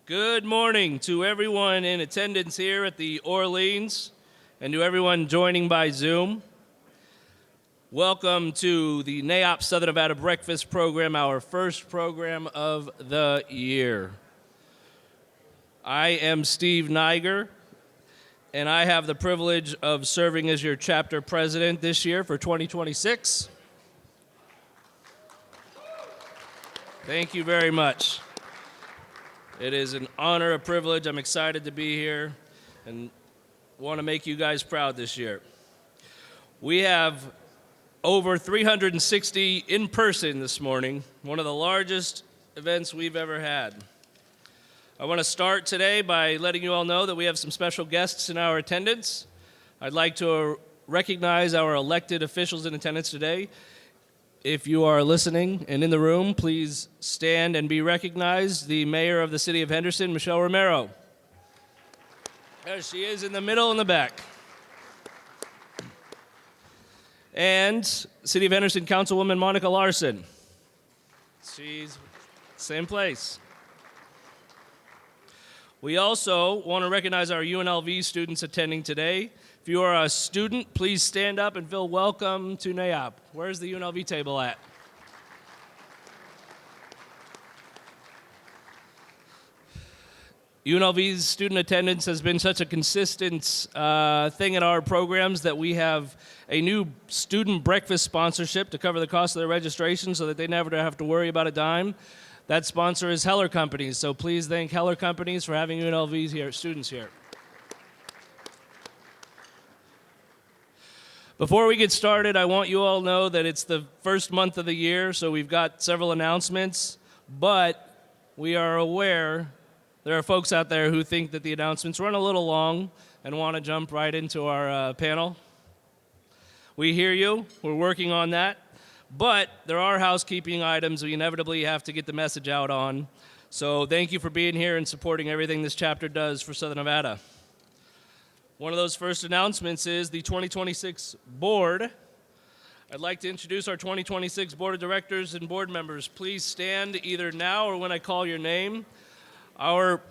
Good morning to everyone in attendance here at the Orleans and to everyone joining by Zoom. Welcome to the NAIOP Southern Nevada Breakfast Program, our first program of the year. I am Steve Niger, and I have the privilege of serving as your chapter president this year for 2026. Thank you very much. It is an honor, a privilege. I'm excited to be here and want to make you guys proud this year. We have over 360 in person this morning, one of the largest events we've ever had. I want to start today by letting you all know that we have some special guests in our attendance. I'd like to recognize our elected officials in attendance today. If you are listening and in the room, please stand and be recognized. The mayor of the city of Henderson, Michelle Romero. There she is in the middle and the back. And City of Henderson Councilwoman Monica Larson. She's same place. We also want to recognize our UNLV students attending today. If you are a student, please stand up and feel welcome to NAIOP. Where's the UNLV table at? UNLV's student attendance has been such a consistent thing in our programs that we have a new student breakfast sponsorship to cover the cost of their registration so that they never have to worry about a dime. That sponsor is Heller Companies, so please thank Heller Companies for having UNLV students here. Before we get started, I want you all to know that it's the first month of the year, so we've got several announcements, but we are aware there are folks out there who think that the announcements run a little long and want to jump right into our panel. We hear you. We're working on that. But there are housekeeping items we inevitably have to get the message out on. So thank you for being here and supporting everything this chapter does for Southern Nevada. One of those first announcements is the 2026 board. I'd like to introduce our 2026 board of directors and board members. Please stand either now or when I call your name. Our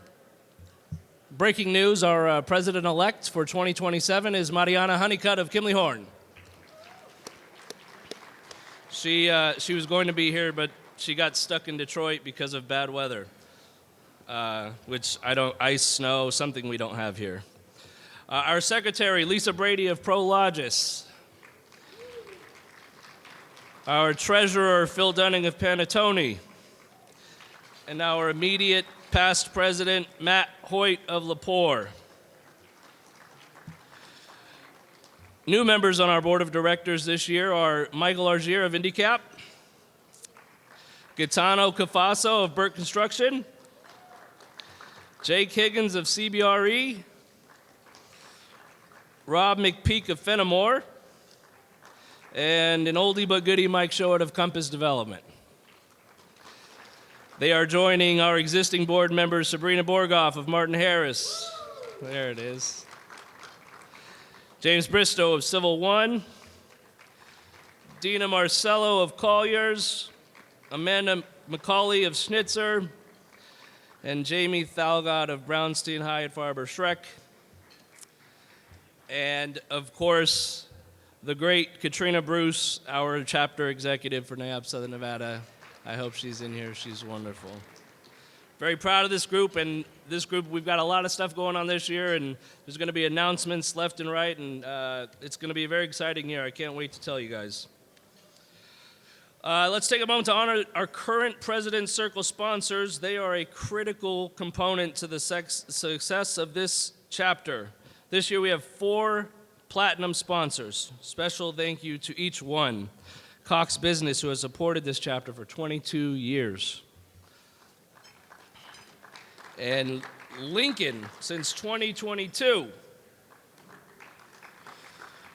breaking news, our president-elect for 2027 is Mariana Honeycutt of Kimley-Horn. She was going to be here, but she got stuck in Detroit because of bad weather, which ice, snow, something we don't have here. Our secretary, Lisa Brady of Prologis. Our treasurer, Phil Dunning of Panettone. And our immediate past president, Matt Hoyt of Lepore. New members on our board of directors this year are Michael Argier of IndyCap, Gaetano Cafaso of Burt Construction, Jake Higgins of CBRE, Rob McPeak of Fenimore, and an oldie but goodie Mike Showett of Compass Development. They are joining our existing board members, Sabrina Borgoff of Martin Harris. There it is. James Bristow of Civil One, Dina Marcello of Colliers, Amanda McCauley of Schnitzer, and Jamie Thalgott of Brownstein Hyatt Farber Schreck. And of course, the great Katrina Bruce, our chapter executive for NAIOP Southern Nevada. I hope she's in here. She's wonderful. Very proud of this group, and this group, we've got a lot of stuff going on this year, and there's going to be announcements left and right, and it's going to be a very exciting year. I can't wait to tell you guys. Let's take a moment to honor our current President's Circle sponsors. They are a critical component to the success of this chapter. This year we have 4 platinum sponsors. Special thank you to each one. Cox Business, who has supported this chapter for 22 years. And Lincoln since 2022.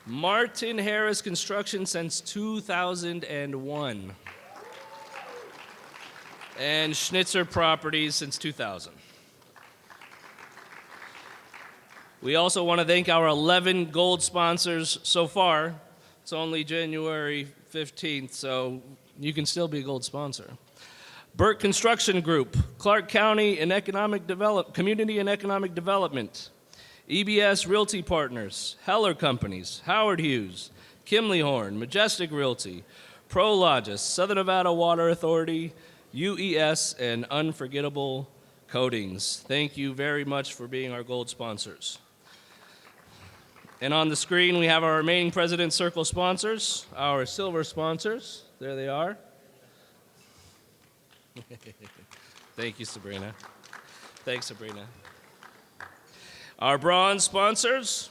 Martin Harris Construction since 2001. And Schnitzer Properties since 2000. We also want to thank our 11 gold sponsors so far. It's only January 15th, so you can still be a gold sponsor. Burke Construction Group, Clark County and Community and Economic Development, EBS Realty Partners, Heller Companies, Howard Hughes, Kimley Horn, Majestic Realty, Prologis, Southern Nevada Water Authority, UES, and Unforgettable Coatings. Thank you very much for being our gold sponsors. And on the screen, we have our remaining President's Circle sponsors, our silver sponsors. There they are. Thank you, Sabrina. Thanks, Sabrina. Our bronze sponsors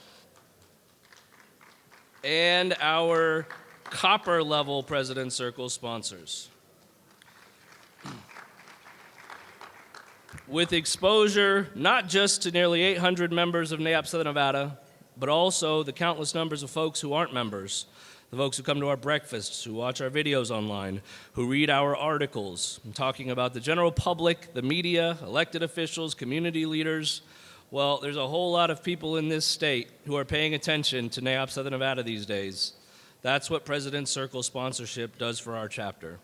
and our copper level President's Circle sponsors. With exposure not just to nearly 800 members of NAIOP Southern Nevada, but also the countless numbers of folks who aren't members, the folks who come to our breakfasts, who watch our videos online, who read our articles, I'm talking about the general public, the media, elected officials, community leaders. Well, there's a whole lot of people in this state who are paying attention to NAIOP Southern Nevada these days. That's what President's Circle sponsorship does for our chapter.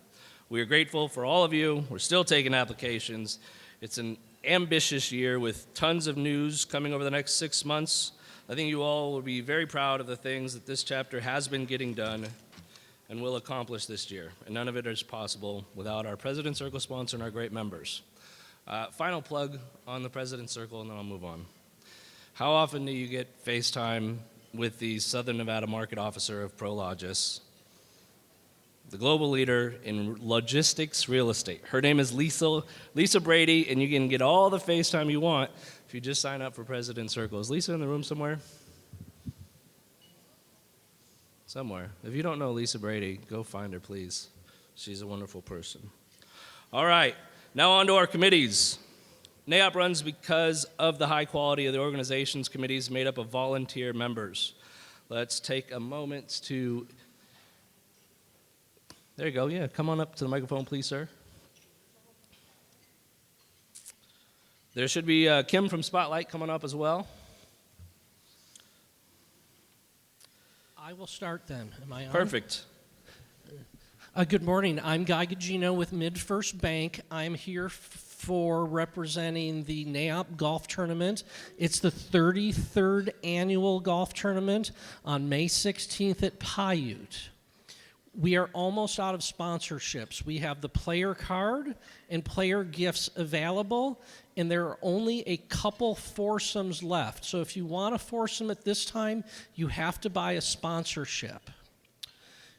We are grateful for all of you. We're still taking applications. It's an ambitious year with tons of news coming over the next 6 months. I think you all will be very proud of the things that this chapter has been getting done and will accomplish this year. And none of it is possible without our President's Circle sponsor and our great members. Final plug on the President's Circle, and then I'll move on. How often do you get FaceTime with the Southern Nevada Market Officer of Prologis, the global leader in logistics real estate? Her name is Lisa Brady, and you can get all the FaceTime you want if you just sign up for President's Circle. Is Lisa in the room somewhere? Somewhere. If you don't know Lisa Brady, go find her, please. She's a wonderful person. All right, now on to our committees. NAIOP runs because of the high quality of the organization's committees made up of volunteer members. Let's take a moment to, there you go, yeah, come on up to the microphone, please, sir. There should be Kim from Spotlight coming up as well. I will start then. Am I on? Perfect. Good morning. I'm Guy Gugino with MidFirst Bank. I'm here for representing the NAIOP Golf Tournament. It's the 33rd annual golf tournament on May 16th at Paiute. We are almost out of sponsorships. We have the player card and player gifts available, and there are only a couple foursomes left. So if you want a foursome at this time, you have to buy a sponsorship.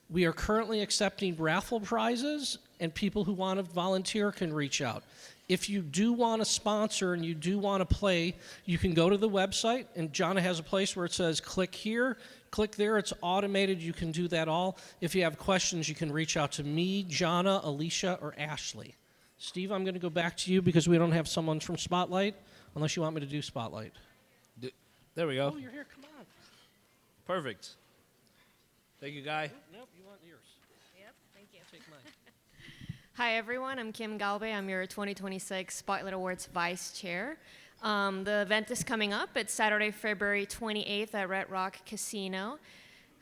We are currently accepting raffle prizes, and people who want to volunteer can reach out. If you do want to sponsor and you do want to play, you can go to the website, and Jonna has a place where it says click here, click there. It's automated. You can do that all. If you have questions, you can reach out to me, Jonna, Alicia, or Ashley. Steve, I'm going to go back to you because we don't have someone from Spotlight, unless you want me to do Spotlight. There we go. Oh, you're here. Come on. Perfect. Thank you, Guy. Nope, you want yours. Yep, thank you. Take mine. Hi, everyone. I'm Kim Galbe. I'm your 2026 Spotlight Awards Vice Chair. The event is coming up. It's Saturday, February 28th at Red Rock Casino.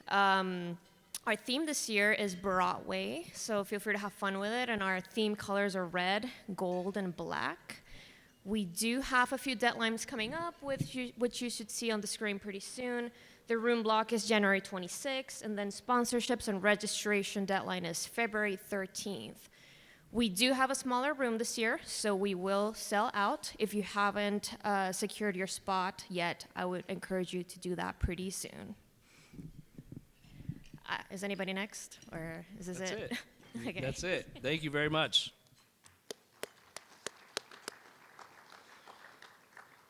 Our theme this year is Broadway, so feel free to have fun with it. And our theme colors are red, gold, and black. We do have a few deadlines coming up, which you should see on the screen pretty soon. The room block is January 26th, and then sponsorships and registration deadline is February 13th. We do have a smaller room this year, so we will sell out. If you haven't secured your spot yet, I would encourage you to do that pretty soon. Is anybody next, or is this That's it? Okay. That's it. Thank you very much.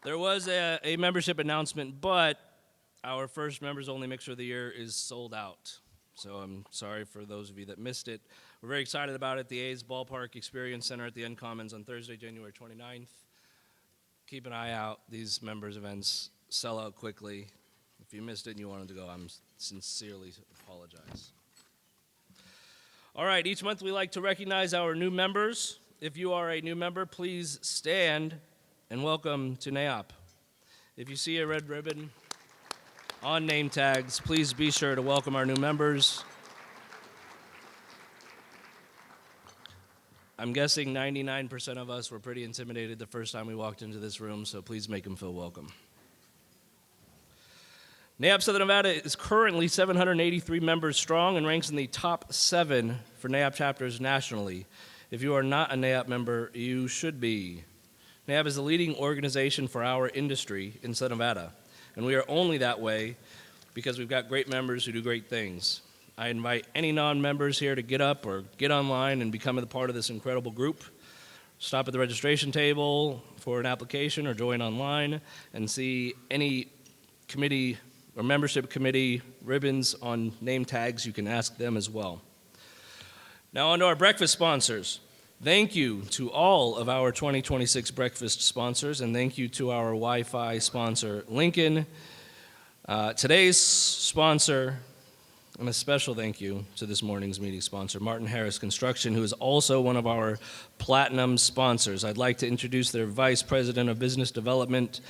There was a membership announcement, but our first members only mixer of the year is sold out. So I'm sorry for those of you that missed it. We're very excited about it. The A's Ballpark Experience Center at the N Commons on Thursday, January 29th. Keep an eye out. These members events sell out quickly. If you missed it and you wanted to go, I'm sincerely apologize. All right, each month we like to recognize our new members. If you are a new member, please stand and welcome to NAIOP. If you see a red ribbon on name tags, please be sure to welcome our new members. I'm guessing 99% of us were pretty intimidated the first time we walked into this room, so please make them feel welcome. NAIOP Southern Nevada is currently 783 members strong and ranks in the top 7 for NAIOP chapters nationally. If you are not a NAIOP member, you should be. NAIOP is the leading organization for our industry in Southern Nevada, and we are only that way because we've got great members who do great things. I invite any non-members here to get up or get online and become a part of this incredible group. Stop at the registration table for an application or join online and see any committee or membership committee ribbons on name tags. You can ask them as well. Now on to our breakfast sponsors. Thank you to all of our 2026 breakfast sponsors, and thank you to our Wi-Fi sponsor, Lincoln. Today's sponsor, and a special thank you to this morning's meeting sponsor, Martin Harris Construction, who is also one of our platinum sponsors. I'd like to introduce their Vice President of Business Development,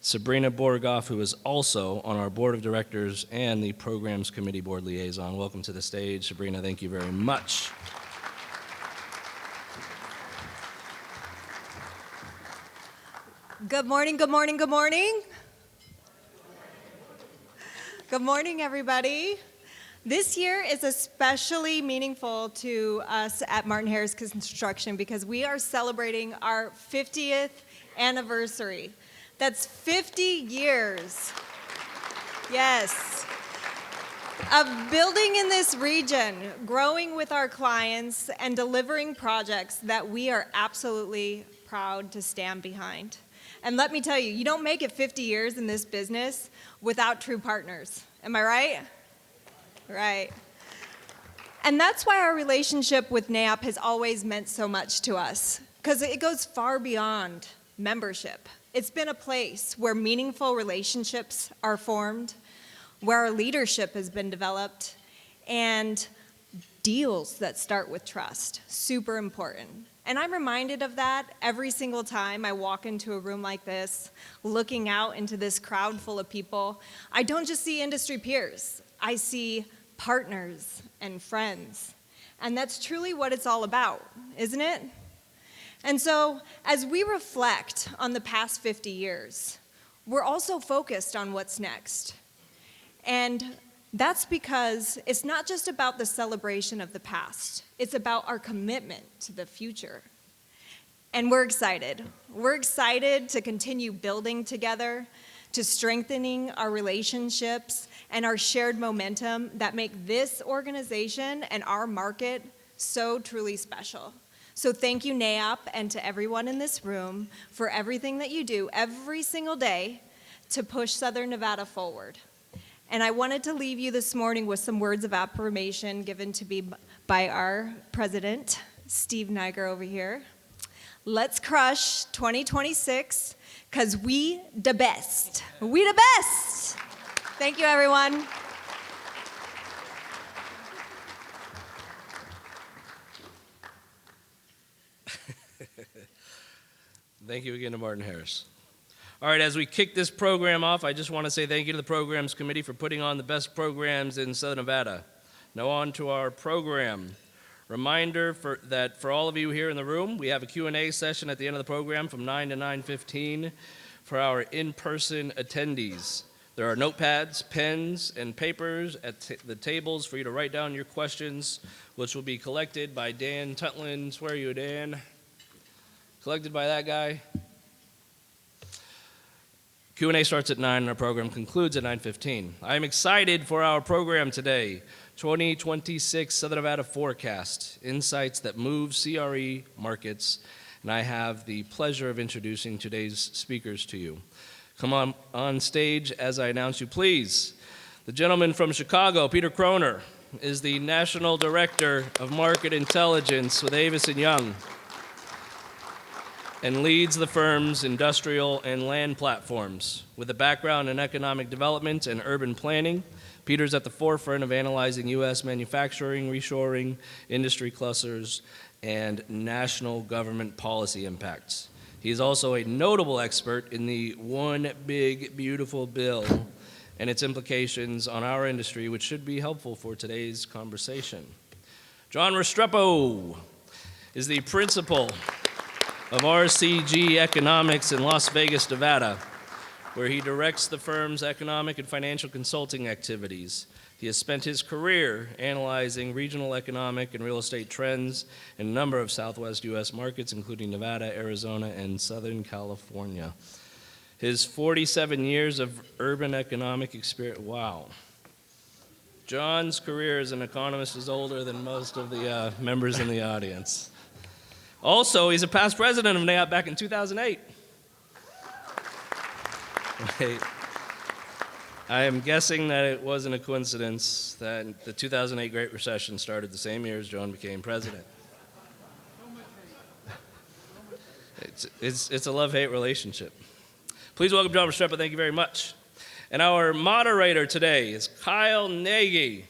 Sabrina Borgoff, who is also on our Board of Directors and the Programs Committee Board Liaison. Welcome to the stage, Sabrina. Thank you very much. Good morning, good morning, good morning. Good morning, everybody. This year is especially meaningful to us at Martin Harris Construction because we are celebrating our 50th anniversary. That's 50 years, yes, of building in this region, growing with our clients, and delivering projects that we are absolutely proud to stand behind. And let me tell you, you don't make it 50 years in this business without true partners. Am I right? Right. And that's why our relationship with NAIOP has always meant so much to us, because it goes far beyond membership. It's been a place where meaningful relationships are formed, where our leadership has been developed, and deals that start with trust. Super important. And I'm reminded of that every single time I walk into a room like this, looking out into this crowd full of people. I don't just see industry peers. I see partners and friends. And that's truly what it's all about, isn't it? And so, as we reflect on the past 50 years, we're also focused on what's next. And that's because it's not just about the celebration of the past, it's about our commitment to the future. And we're excited. We're excited to continue building together, to strengthening our relationships and our shared momentum that make this organization and our market so truly special. So thank you, NAIOP, and to everyone in this room for everything that you do every single day to push Southern Nevada forward. And I wanted to leave you this morning with some words of affirmation given to me by our president, Steve Niger over here. Let's crush 2026, because we the best. We the best. Thank you, everyone. Thank you again to Martin Harris. All right, as we kick this program off, I just want to say thank you to the Programs Committee for putting on the best programs in Southern Nevada. Now on to our program. Reminder that for all of you here in the room, we have a Q&A session at the end of the program from 9 to 9:15 for our in-person attendees. There are notepads, pens, and papers at the tables for you to write down your questions, which will be collected by Dan Tutlin. Where are you, Dan? Collected by that guy. Q&A starts at 9 and our program concludes at 9:15. I am excited for our program today. 2026 Southern Nevada Forecast, Insights that Move CRE Markets. And I have the pleasure of introducing today's speakers to you. Come on stage as I announce you, please. The gentleman from Chicago, Peter Kroner, is the National Director of Market Intelligence with Avison Young and leads the firm's industrial and land platforms. With a background in economic development and urban planning, Peter's at the forefront of analyzing U.S. manufacturing, reshoring, industry clusters, and national government policy impacts. He is also a notable expert in the One Big Beautiful Bill and its implications on our industry, which should be helpful for today's conversation. John Restrepo is the principal of RCG Economics in Las Vegas, Nevada, where he directs the firm's economic and financial consulting activities. He has spent his career analyzing regional economic and real estate trends in a number of Southwest U.S. markets, including Nevada, Arizona, and Southern California. His 47 years of urban economic experience, wow. John's career as an economist is older than most of the members in the audience. Also, he's a past president of NAIOP back in 2008. Wait. I am guessing that it wasn't a coincidence that the 2008 Great Recession started the same year as John became president. It's a love-hate relationship. Please welcome John Restrepo. Thank you very much. And our moderator today is Kyle Nagy.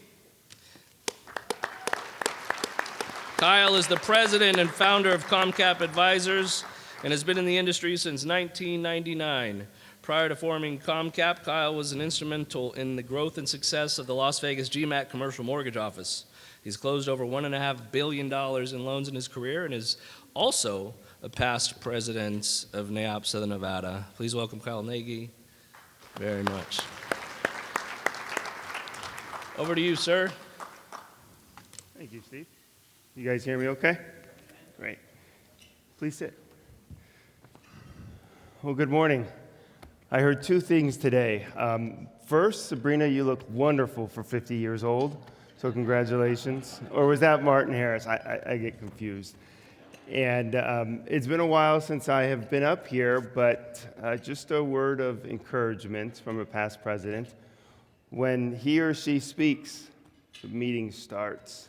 Kyle is the president and founder of CommCap Advisors and has been in the industry since 1999. Prior to forming CommCap, Kyle was instrumental in the growth and success of the Las Vegas GMAC commercial mortgage office. He's closed over $1.5 billion in loans in his career and is also a past president of NAIOP Southern Nevada. Please welcome Kyle Nagy very much. Over to you, sir. Thank you, Steve. You guys hear me okay? Great. Please sit. Well, good morning. I heard two things today. First, Sabrina, you look wonderful for 50 years old, so congratulations. Or was that Martin Harris? I get confused. And it's been a while since I have been up here, but just a word of encouragement from a past president. When he or she speaks, the meeting starts,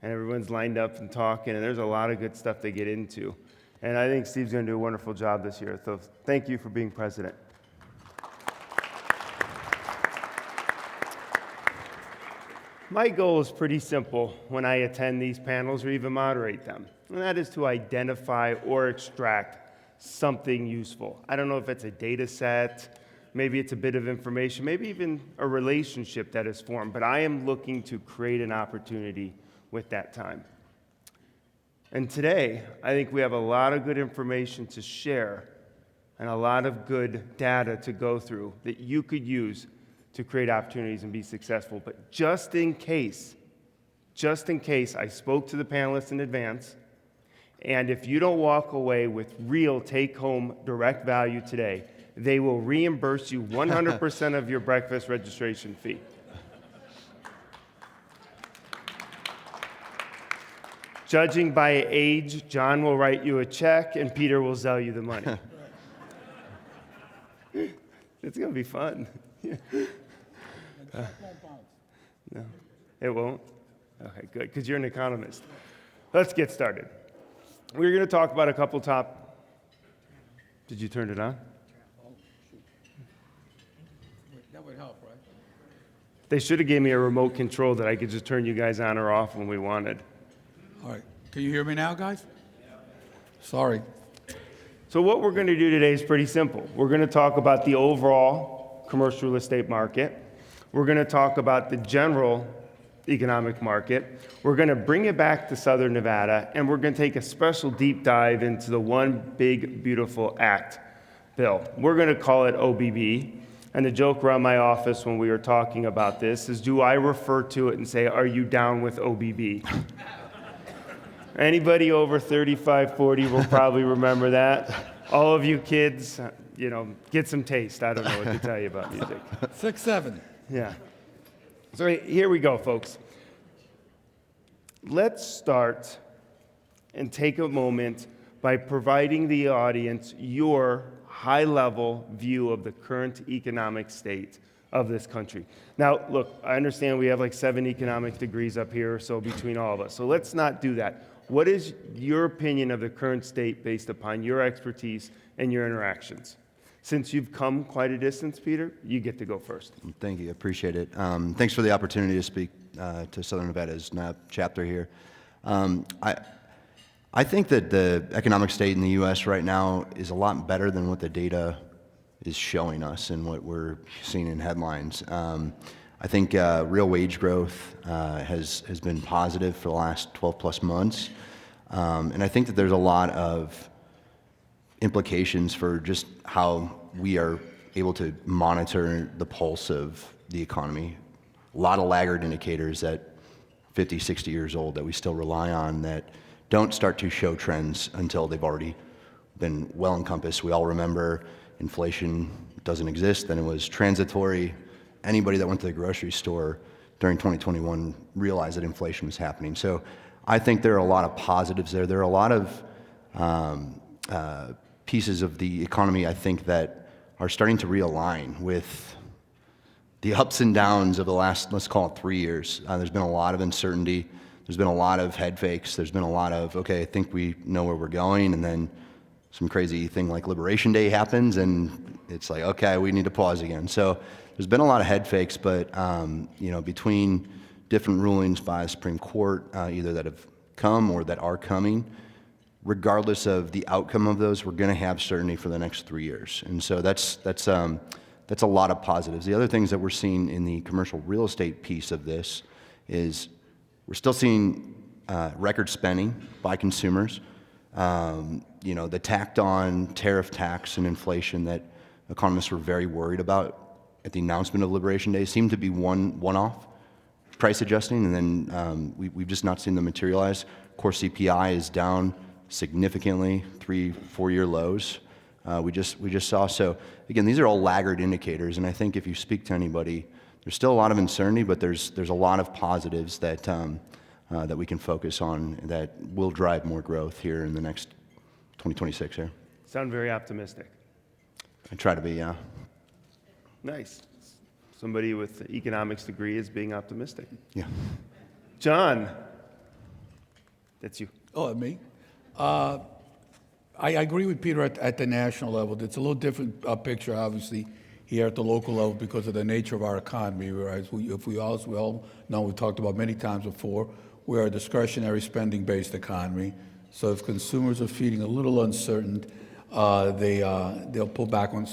and everyone's lined up and talking, and there's a lot of good stuff they get into. And I think Steve's going to do a wonderful job this year, so thank you for being president. My goal is pretty simple when I attend these panels or even moderate them, and that is to identify or extract something useful. I don't know if it's a data set, maybe it's a bit of information, maybe even a relationship that is formed, but I am looking to create an opportunity with that time. And today, I think we have a lot of good information to share and a lot of good data to go through that you could use to create opportunities and be successful. But just in case, I spoke to the panelists in advance, and if you don't walk away with real take-home direct value today, they will reimburse you 100% of your breakfast registration fee. Judging by age, John will write you a check and Peter will sell you the money. It's going to be fun. No, it won't? Okay, good, because you're an economist. Let's get started. We're going to talk about a couple top... Did you turn it on? That would help, right? They should have gave me a remote control that I could just turn you guys on or off when we wanted. All right. Can you hear me now, guys? Sorry. So what we're going to do today is pretty simple. We're going to talk about the overall commercial real estate market. We're going to talk about the general economic market. We're going to bring it back to Southern Nevada, and we're going to take a special deep dive into the One Big Beautiful Act bill. We're going to call it OBB. And the joke around my office when we were talking about this is, do I refer to it and say, are you down with OBB? Anybody over 35, 40 will probably remember that. All of you kids, get some taste. I don't know what to tell you about music. 6, 7. Yeah. So here we go, folks. Let's start and take a moment by providing the audience your high-level view of the current economic state of this country. Now, look, I understand we have like 7 economic degrees up here or so between all of us, so let's not do that. What is your opinion of the current state based upon your expertise and your interactions? Since you've come quite a distance, Peter, you get to go first. Thank you. I appreciate it. Thanks for the opportunity to speak to Southern Nevada's NAIOP chapter here. I think that the economic state in the U.S. right now is a lot better than what the data is showing us and what we're seeing in headlines. I think real wage growth has been positive for the last 12 plus months. And I think that there's a lot of implications for just how we are able to monitor the pulse of the economy. A lot of laggard indicators at 50, 60 years old that we still rely on that don't start to show trends until they've already been well encompassed. We all remember inflation doesn't exist, then it was transitory. Anybody that went to the grocery store during 2021 realized that inflation was happening. So I think there are a lot of positives there. There are a lot of pieces of the economy, I think, that are starting to realign with the ups and downs of the last, let's call it 3 years. There's been a lot of uncertainty. There's been a lot of head fakes. There's been a lot of, okay, I think we know where we're going, and then some crazy thing like Liberation Day happens, and it's like, okay, we need to pause again. So there's been a lot of head fakes, but between different rulings by the Supreme Court, either that have come or that are coming, regardless of the outcome of those, we're going to have certainty for the next 3 years. And so that's a lot of positives. The other things that we're seeing in the commercial real estate piece of this is we're still seeing record spending by consumers. The tacked on tariff tax and inflation that economists were very worried about at the announcement of Liberation Day seemed to be one-off price adjusting, and then we've just not seen them materialize. Core CPI is down significantly, 3-4 year lows. We just saw. So again, these are all laggard indicators, and I think if you speak to anybody, there's still a lot of uncertainty, but there's a lot of positives that that we can focus on that will drive more growth here in the next 2026 here. Sound very optimistic. I try to be, yeah. Nice. Somebody with an economics degree is being optimistic. Yeah. John, that's you. Oh, me? I agree with Peter at the national level. It's a little different picture, obviously, here at the local level because of the nature of our economy. Whereas we all know, we've talked about many times before, we're a discretionary spending-based economy. So if consumers are feeling a little uncertain, they'll pull back on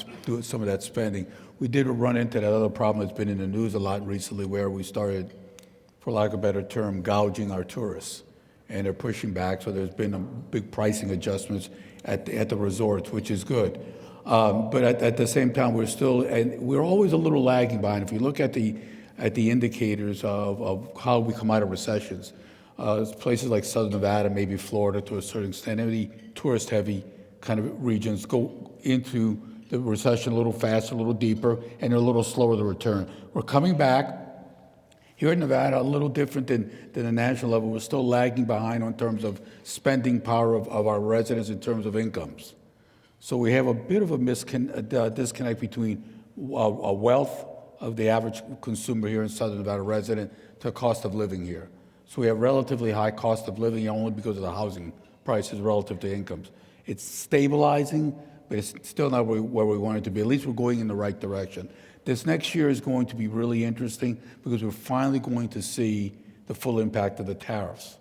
some of that spending. We did run into that other problem that's been in the news a lot recently, where we started, for lack of a better term, gouging our tourists, and they're pushing back. So there's been a big pricing adjustments at the resorts, which is good. But at the same time, we're always a little lagging behind. If you look at the indicators of how we come out of recessions, places like Southern Nevada, maybe Florida to a certain extent, any tourist-heavy kind of regions go into the recession a little faster, a little deeper, and they're a little slower to return. We're coming back. Here in Nevada, a little different than the national level. We're still lagging behind in terms of spending power of our residents in terms of incomes. So we have a bit of a disconnect between a wealth of the average consumer here in Southern Nevada resident to cost of living here. So we have relatively high cost of living only because of the housing prices relative to incomes. It's stabilizing, but it's still not where we want it to be. At least we're going in the right direction. This next year is going to be really interesting because we're finally going to see the full impact of the tariffs.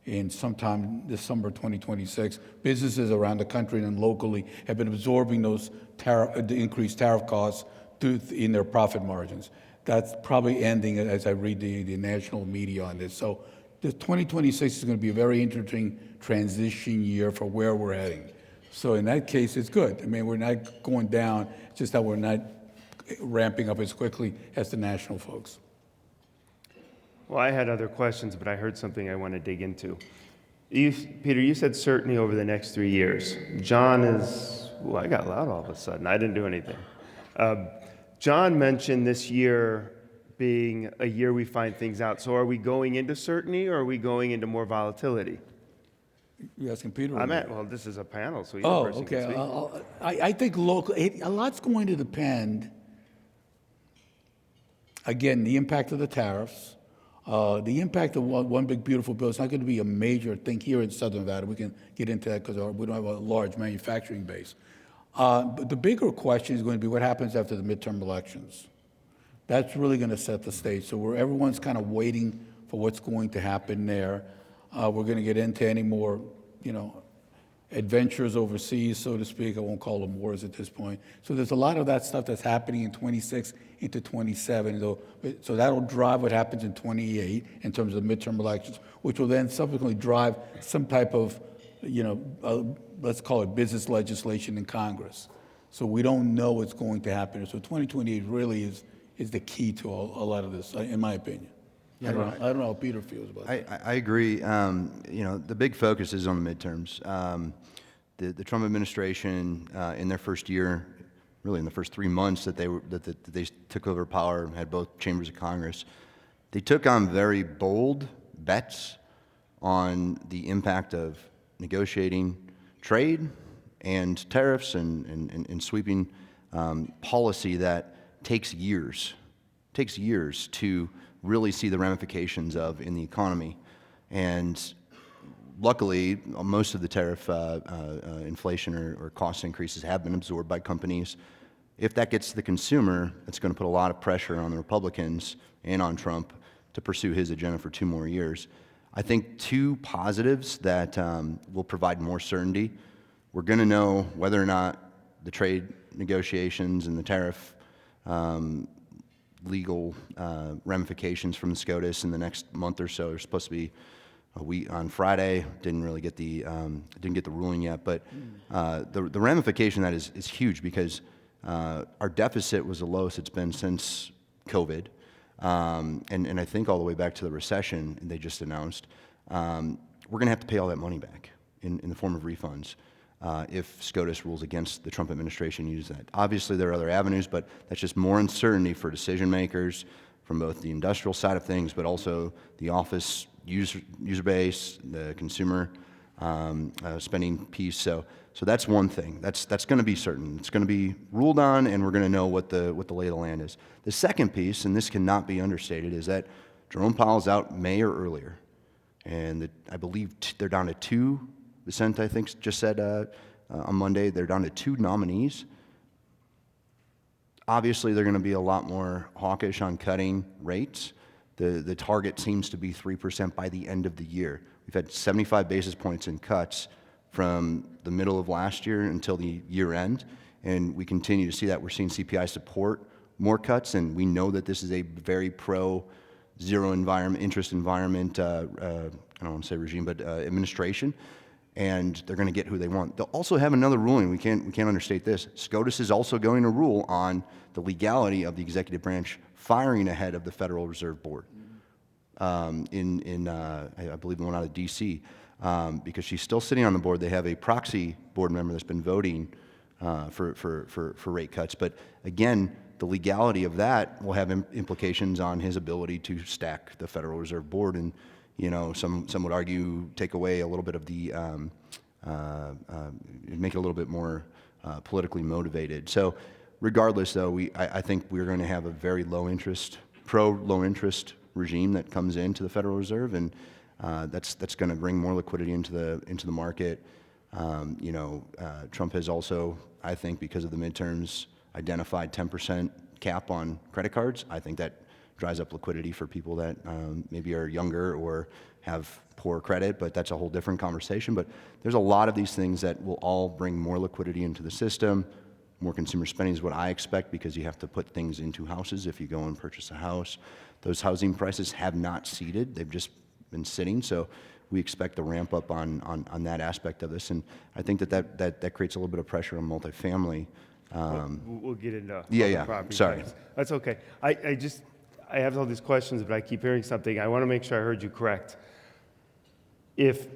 In sometime December 2026, businesses around the country and locally have been absorbing those the increased tariff costs in their profit margins. That's probably ending as I read the national media on this. So the 2026 is going to be a very interesting transition year for where we're heading. So in that case, it's good. I mean, we're not going down, it's just that we're not ramping up as quickly as the national folks. Well, I had other questions, but I heard something I want to dig into. Peter, you said certainty over the next 3 years. John is, well, I got loud all of a sudden. I didn't do anything. John mentioned this year being a year we find things out. So are we going into certainty or are we going into more volatility? You asking Peter? Well, this is a panel, so you're the person okay. can speak. I think a lot's going to depend, again, the impact of the tariffs, the impact of one big beautiful bill. It's not going to be a major thing here in Southern Nevada. We can get into that because we don't have a large manufacturing base. But the bigger question is going to be what happens after the midterm elections. That's really going to set the stage. So everyone's kind of waiting for what's going to happen there. We're going to get into any more, adventures overseas, so to speak. I won't call them wars at this point. So there's a lot of that stuff that's happening in 26 into 27. So that'll drive what happens in 28 in terms of midterm elections, which will then subsequently drive some type of, let's call it business legislation in Congress. So we don't know what's going to happen. So 2028 really is the key to a lot of this, in my opinion. I don't know how Peter feels about that. I agree. The big focus is on the midterms. The Trump administration, in their first year, really in the first 3 months that they took over power, had both chambers of Congress, they took on very bold bets on the impact of negotiating trade and tariffs and sweeping policy that takes years to really see the ramifications of in the economy. And luckily, most of the tariff inflation or cost increases have been absorbed by companies. If that gets to the consumer, it's going to put a lot of pressure on the Republicans and on Trump to pursue his agenda for 2 more years. I think 2 positives that will provide more certainty. We're going to know whether or not the trade negotiations and the tariff legal ramifications from the SCOTUS in the next month or so. There's supposed to be a week on Friday. Didn't get the ruling yet, but the ramification of that is huge because our deficit was the lowest it's been since COVID, and I think all the way back to the recession they just announced. We're going to have to pay all that money back in the form of refunds. If SCOTUS rules against the Trump administration, use that. Obviously, there are other avenues, but that's just more uncertainty for decision makers from both the industrial side of things, but also the office user base, the consumer spending piece. So that's one thing. That's going to be certain. It's going to be ruled on, and we're going to know what the lay of the land is. The second piece, and this cannot be understated, is that Jerome Powell's out May or earlier, and I believe they're down to 2. The Senate, I think, just said on Monday they're down to 2 nominees. Obviously, they're going to be a lot more hawkish on cutting rates. The target seems to be 3% by the end of the year. We've had 75 basis points in cuts from the middle of last year until the year end, and we continue to see that. We're seeing CPI support more cuts, and we know that this is a very pro-zero interest environment, I don't want to say regime, but administration. And they're going to get who they want. They'll also have another ruling. We can't understate this. SCOTUS is also going to rule on the legality of the executive branch firing a head of the Federal Reserve Board. I believe the one out of D.C. Because she's still sitting on the board. They have a proxy board member that's been voting for rate cuts. But again, the legality of that will have implications on his ability to stack the Federal Reserve Board and. Some would argue take away a little bit of the, make it a little bit more politically motivated. So regardless, though, I think we're going to have a very low interest regime that comes into the Federal Reserve, and that's going to bring more liquidity into the market. Trump has also, I think, because of the midterms, identified 10% cap on credit cards. I think that dries up liquidity for people that maybe are younger or have poor credit, but that's a whole different conversation. But there's a lot of these things that will all bring more liquidity into the system. More consumer spending is what I expect because you have to put things into houses if you go and purchase a house. Those housing prices have not ceded. They've just been sitting. So we expect to ramp up on that aspect of this. And I think that creates a little bit of pressure on multifamily. We'll get into property Sorry. tax. That's okay. I have all these questions, but I keep hearing something. I want to make sure I heard you correct. If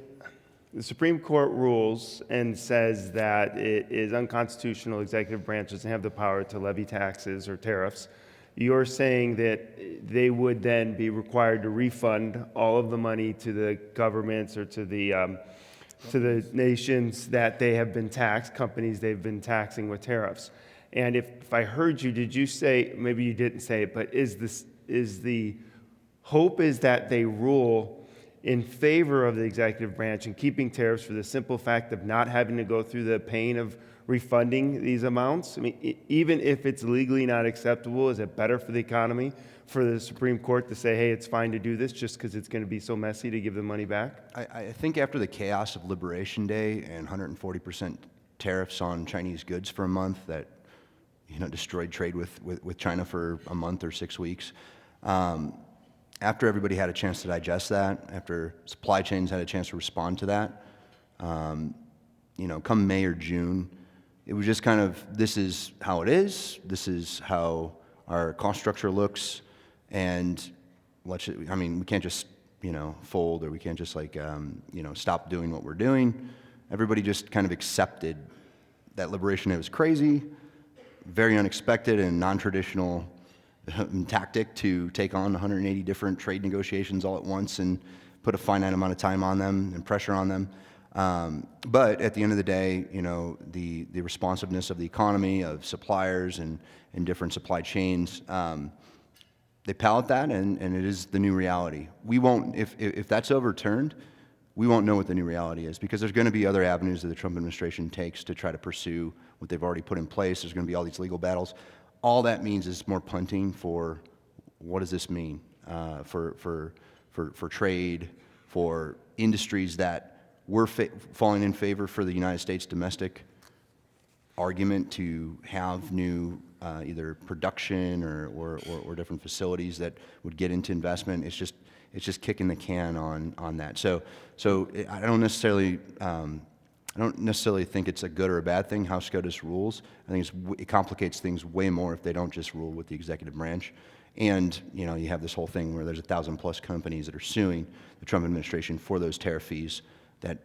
the Supreme Court rules and says that it is unconstitutional, executive branch doesn't have the power to levy taxes or tariffs, you're saying that they would then be required to refund all of the money to the governments or to the nations that they have been taxed, companies they've been taxing with tariffs. And if I heard you, did you say, maybe you didn't say it, but is the hope is that they rule in favor of the executive branch and keeping tariffs for the simple fact of not having to go through the pain of refunding these amounts? I mean, even if it's legally not acceptable, is it better for the economy for the Supreme Court to say, hey, it's fine to do this just because it's going to be so messy to give the money back? I think after the chaos of Liberation Day and 140% tariffs on Chinese goods for a month that destroyed trade with China for a month or 6 weeks, after everybody had a chance to digest that, after supply chains had a chance to respond to that, come May or June, it was just kind of, this is how it is, this is how our cost structure looks, and we can't just, fold, or we can't just stop doing what we're doing. Everybody just kind of accepted that Liberation Day was crazy, very unexpected and non-traditional tactic to take on 180 different trade negotiations all at once and put a finite amount of time on them and pressure on them. But at the end of the day, the responsiveness of the economy, of suppliers and different supply chains, they pallet that, and it is the new reality. We won't, if that's overturned, we won't know what the new reality is, because there's going to be other avenues that the Trump administration takes to try to pursue what they've already put in place. There's going to be all these legal battles. All that means is more punting for what does this mean for trade, for industries that were falling in favor for the United States domestic argument to have new either production or different facilities that would get into investment. It's just kicking the can on that. So I don't necessarily think it's a good or a bad thing how SCOTUS rules. I think it complicates things way more if they don't just rule with the executive branch. And you have this whole thing where there's 1,000+ companies that are suing the Trump administration for those tariff fees that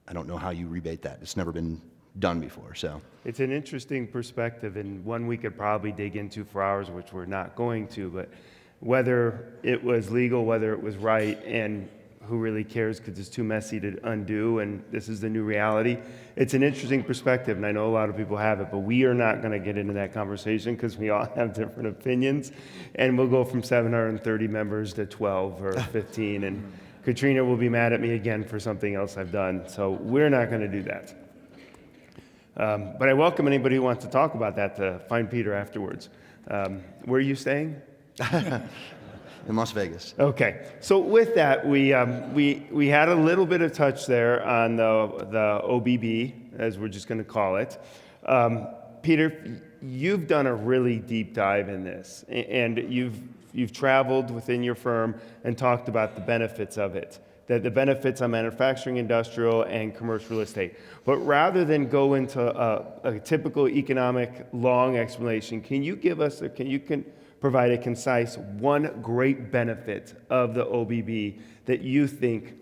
I don't know how you rebate that. It's never been done before. So it's an interesting perspective, and one we could probably dig into for hours, which we're not going to, but whether it was legal, whether it was right, and who really cares because it's too messy to undo, and this is the new reality. It's an interesting perspective, and I know a lot of people have it, but we are not going to get into that conversation because we all have different opinions, and we'll go from 730 members to 12 or 15, and Katrina will be mad at me again for something else I've done, so we're not going to do that. But I welcome anybody who wants to talk about that to find Peter afterwards. Where are you staying? in Las Vegas. Okay, so with that, we had a little bit of touch there on the OBB, as we're just going to call it. Peter, you've done a really deep dive in this, and you've traveled within your firm and talked about the benefits of it, the benefits on manufacturing, industrial, and commercial real estate. But rather than go into a typical economic long explanation, can you provide a concise one great benefit of the OBB that you think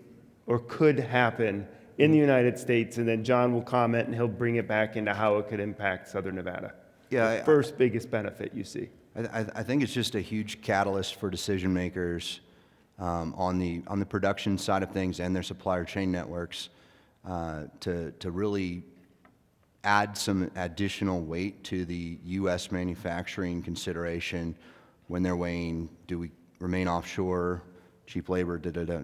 or could happen in the United States? And then John will comment and he'll bring it back into how it could impact Southern Nevada. Yeah, the first biggest benefit you see. I think it's just a huge catalyst for decision makers on the production side of things and their supplier chain networks to really add some additional weight to the U.S. manufacturing consideration when they're weighing, do we remain offshore, cheap labor,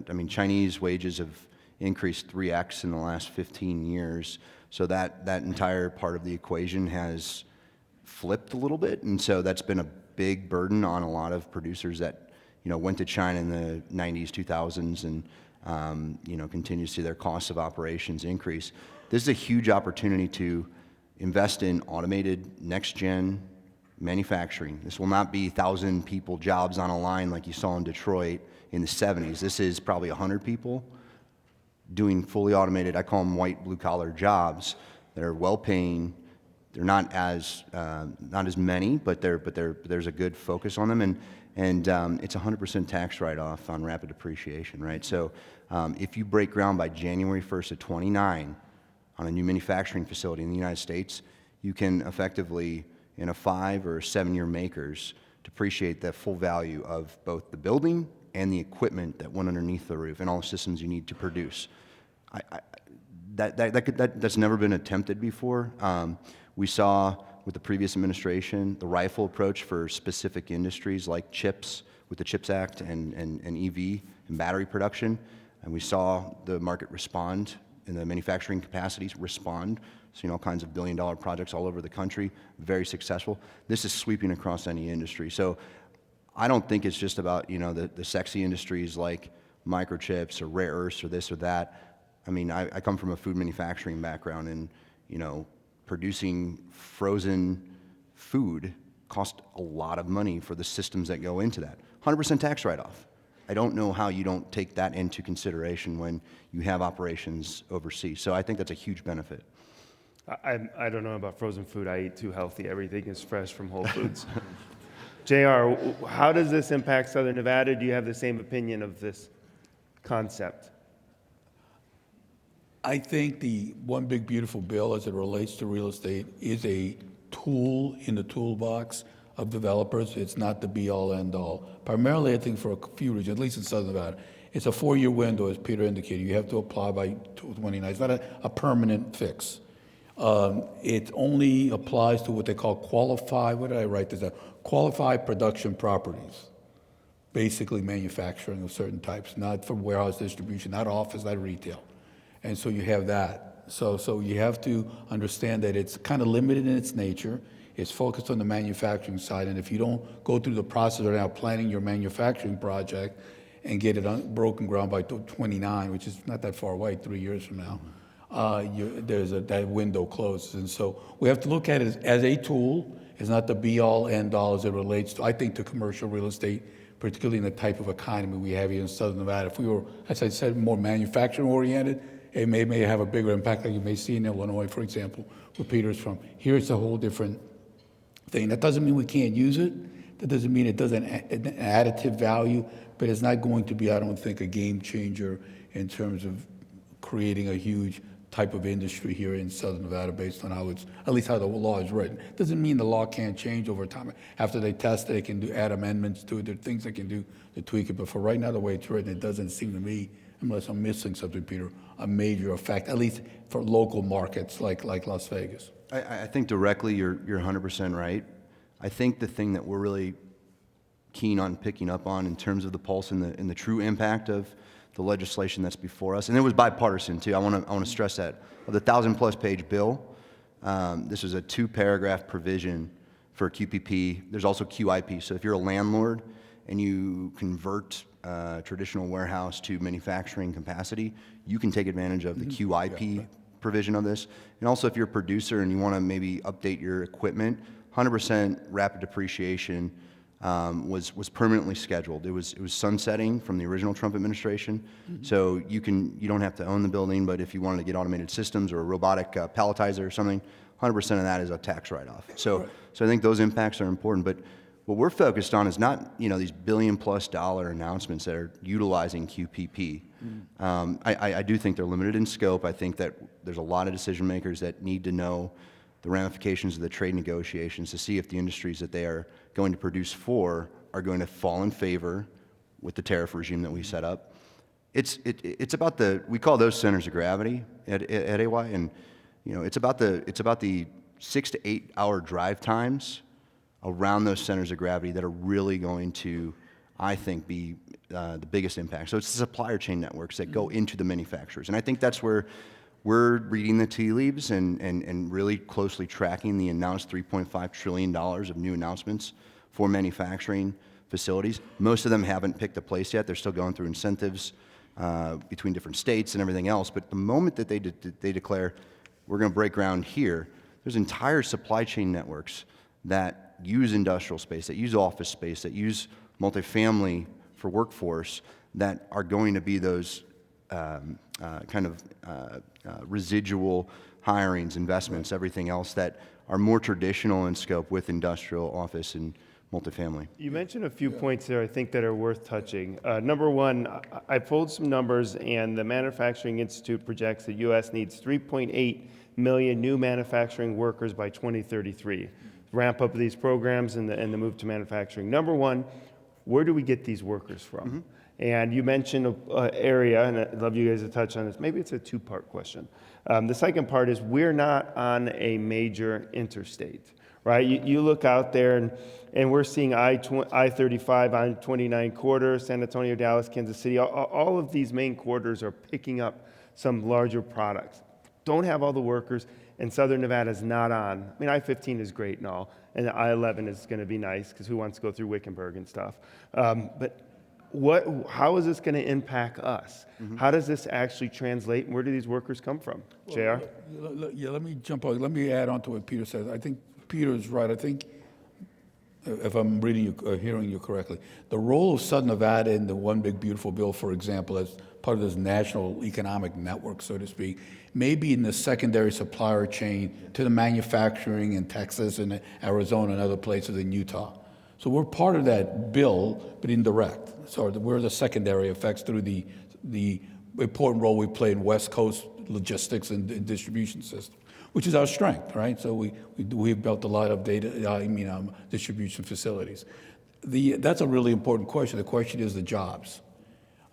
I mean, Chinese wages have increased 3x in the last 15 years, so that entire part of the equation has flipped a little bit, and so that's been a big burden on a lot of producers that went to China in the 90s, 2000s, and continue to see their costs of operations increase. This is a huge opportunity to invest in automated next-gen manufacturing. This will not be 1,000 people jobs on a line like you saw in Detroit in the 70s. This is probably 100 people doing fully automated, I call them white blue-collar jobs that are well-paying. They're not as many, but there's a good focus on them, and it's 100% tax write-off on rapid depreciation, right? So if you break ground by January 1st of 29 on a new manufacturing facility in the United States, you can effectively, in a 5 or 7 year makers, depreciate the full value of both the building and the equipment that went underneath the roof and all the systems you need to produce. That's never been attempted before. We saw with the previous administration the rifle approach for specific industries like chips with the CHIPS Act and EV and battery production, and we saw the market respond and the manufacturing capacities respond seen all kinds of billion-dollar projects all over the country, very successful. This is sweeping across any industry. So I don't think it's just about, the sexy industries like microchips or rare earths or this or that. I mean, I come from a food manufacturing background, and, producing frozen food costs a lot of money for the systems that go into that. 100% tax write-off. I don't know how you don't take that into consideration when you have operations overseas. So I think that's a huge benefit. I don't know about frozen food. I eat too healthy. Everything is fresh from Whole Foods. JR, how does this impact Southern Nevada? Do you have the same opinion of this concept? I think the one big beautiful bill as it relates to real estate is a tool in the toolbox of developers. It's not the be-all, end-all. Primarily, I think for a few reasons, at least in Southern Nevada. It's a 4-year window, as Peter indicated. You have to apply by 29. It's not a permanent fix. It only applies to what they call qualified, what did I write this down? Qualified production properties. Basically manufacturing of certain types, not for warehouse distribution, not office, not retail. And so you have that. So you have to understand that it's kind of limited in its nature. It's focused on the manufacturing side, and if you don't go through the process of now planning your manufacturing project and get it broken ground by 29, which is not that far away, 3 years from now, that window closes. And so we have to look at it as a tool. It's not the be-all, end-all as it relates to, I think, to commercial real estate, particularly in the type of economy we have here in Southern Nevada. If we were, as I said, more manufacturing-oriented, it may have a bigger impact, like you may see in Illinois, for example, where Peter's from. Here it's a whole different thing. That doesn't mean we can't use it. That doesn't mean it doesn't an additive value, but it's not going to be, I don't think, a game changer in terms of creating a huge type of industry here in Southern Nevada based on how it's, at least how the law is written. Doesn't mean the law can't change over time. After they test it, they can add amendments to it. There are things they can do to tweak it, but for right now, the way it's written, it doesn't seem to me, unless I'm missing something, Peter, a major effect, at least for local markets like Las Vegas. I think directly you're 100% right. I think the thing that we're really keen on picking up on in terms of the pulse and the true impact of the legislation that's before us, and it was bipartisan too. I want to stress that. Of the 1,000+ page bill, this is a 2-paragraph provision for QPP. There's also QIP. So if you're a landlord and you convert traditional warehouse to manufacturing capacity, you can take advantage of the QIP provision of this. And also if you're a producer and you want to maybe update your equipment, 100% rapid depreciation was permanently scheduled. It was sunsetting from the original Trump administration. So you don't have to own the building, but if you wanted to get automated systems or a robotic palletizer or something, 100% of that is a tax write-off. So I think those impacts are important. But what we're focused on is not these $1 billion+ announcements that are utilizing QPP. I do think they're limited in scope. I think that there's a lot of decision makers that need to know the ramifications of the trade negotiations to see if the industries that they are going to produce for are going to fall in favor with the tariff regime that we set up. It's about we call those centers of gravity at AY, and it's about the 6 to 8 hour drive times around those centers of gravity that are really going to, I think, be the biggest impact. So it's the supplier chain networks that go into the manufacturers, and I think that's where we're reading the tea leaves and really closely tracking the announced $3.5 trillion of new announcements for manufacturing facilities. Most of them haven't picked a place yet. They're still going through incentives between different states and everything else. But the moment that they declare, we're going to break ground here, there's entire supply chain networks that use industrial space, that use office space, that use multifamily for workforce, that are going to be those residual hirings, investments, everything else that are more traditional in scope with industrial, office, and multifamily. You mentioned a few points there I think that are worth touching. Number one, I pulled some numbers, and the Manufacturing Institute projects the U.S. needs 3.8 million new manufacturing workers by 2033. Ramp up these programs and the move to manufacturing. Number one, where do we get these workers from? And you mentioned an area, and I'd love you guys to touch on this. Maybe it's a two-part question. The second part is we're not on a major interstate, right? You look out there, and we're seeing I-35, I-29 corridor, San Antonio, Dallas, Kansas City. All of these main corridors are picking up some larger products. Don't have all the workers. and Southern Nevada's not on. I mean, I-15 is great and all, and I-11 is going to be nice because who wants to go through Wickenburg and stuff? But how is this going to impact us? How does this actually translate, and where do these workers come from? JR? Yeah, let me jump on. Let me add on to what Peter says. I think Peter is right. I think, if I'm reading you, hearing you correctly, the role of Southern Nevada in the One Big Beautiful Bill, for example, as part of this national economic network, so to speak, may be in the secondary supplier chain to the manufacturing in Texas and Arizona and other places in Utah. So we're part of that bill, but indirect. So we're the secondary effects through the important role we play in West Coast logistics and distribution system, which is our strength, right? So we've built a lot of distribution facilities. That's a really important question. The question is the jobs.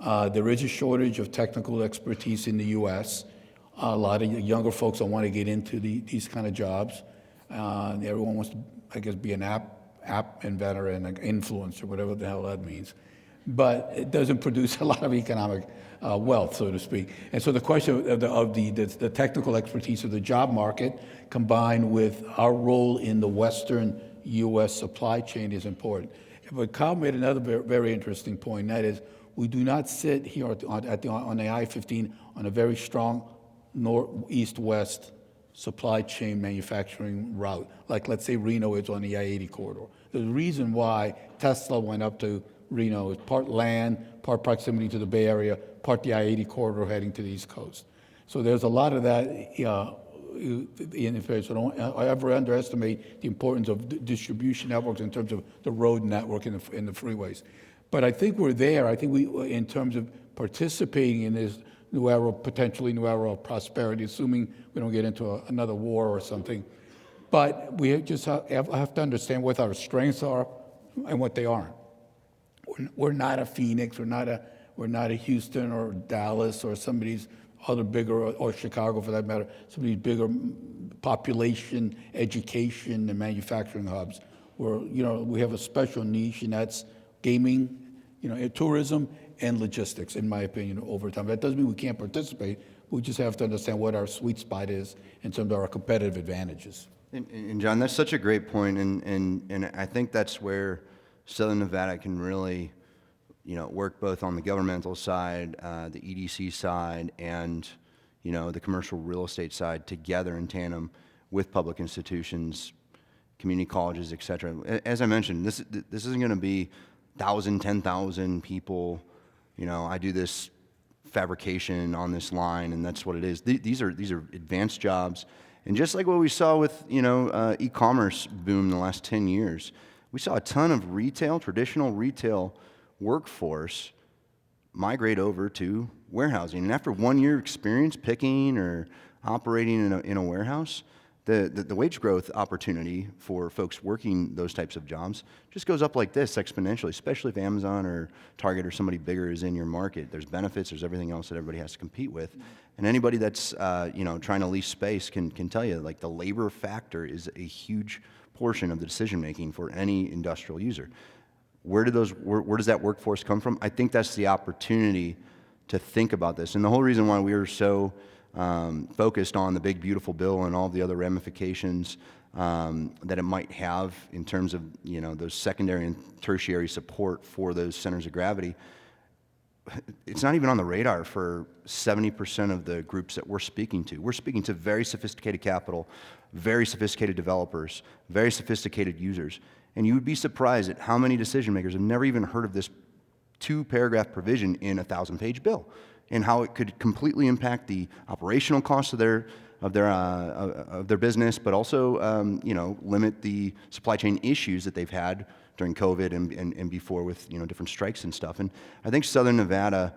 There is a shortage of technical expertise in the U.S. A lot of younger folks don't want to get into these kind of jobs. Everyone wants to, I guess, be an app inventor and an influencer, whatever the hell that means. But it doesn't produce a lot of economic wealth, so to speak. And so the question of the technical expertise of the job market combined with our role in the Western U.S. supply chain is important. But Kyle made another very interesting point, and that is we do not sit here on the I-15 on a very strong east-west supply chain manufacturing route, like let's say Reno is on the I-80 corridor. The reason why Tesla went up to Reno is part land, part proximity to the Bay Area, part the I-80 corridor heading to the East Coast. So there's a lot of that in affairs. So don't ever underestimate the importance of distribution networks in terms of the road network and the freeways. But I think we're there. I think we, in terms of participating in this potentially new era of prosperity, assuming we don't get into another war or something. But we just have to understand what our strengths are and what they aren't. We're not a Phoenix. We're not a Houston or Dallas or some of these other bigger, or Chicago for that matter, some of these bigger population, education, and manufacturing hubs. We have a special niche, and that's gaming, tourism and logistics, in my opinion, over time. That doesn't mean we can't participate. We just have to understand what our sweet spot is in terms of our competitive advantages. And John, that's such a great point, and I think that's where Southern Nevada can really, work both on the governmental side, the EDC side, and the commercial real estate side together in tandem with public institutions, community colleges, et cetera. As I mentioned, this isn't going to be 1,000, 10,000 people. I do this fabrication on this line, and that's what it is. These are advanced jobs, and just like what we saw with e-commerce boom in the last 10 years, we saw a ton of traditional retail workforce migrate over to warehousing. And after 1 year experience picking or operating in a warehouse, the wage growth opportunity for folks working those types of jobs just goes up like this exponentially, especially if Amazon or Target or somebody bigger is in your market. There's benefits, there's everything else that everybody has to compete with. And anybody that's trying to lease space can tell you, like, the labor factor is a huge portion of the decision making for any industrial user. Where does that workforce come from? I think that's the opportunity to think about this. And the whole reason why we were so focused on the big beautiful bill and all the other ramifications that it might have in terms of those secondary and tertiary support for those centers of gravity, it's not even on the radar for 70% of the groups that we're speaking to. We're speaking to very sophisticated capital, very sophisticated developers, very sophisticated users. And you would be surprised at how many decision makers have never even heard of this 2-paragraph provision in a 1,000-page bill, and how it could completely impact the operational costs of their business, but also limit the supply chain issues that they've had during COVID and before with different strikes and stuff. And I think Southern Nevada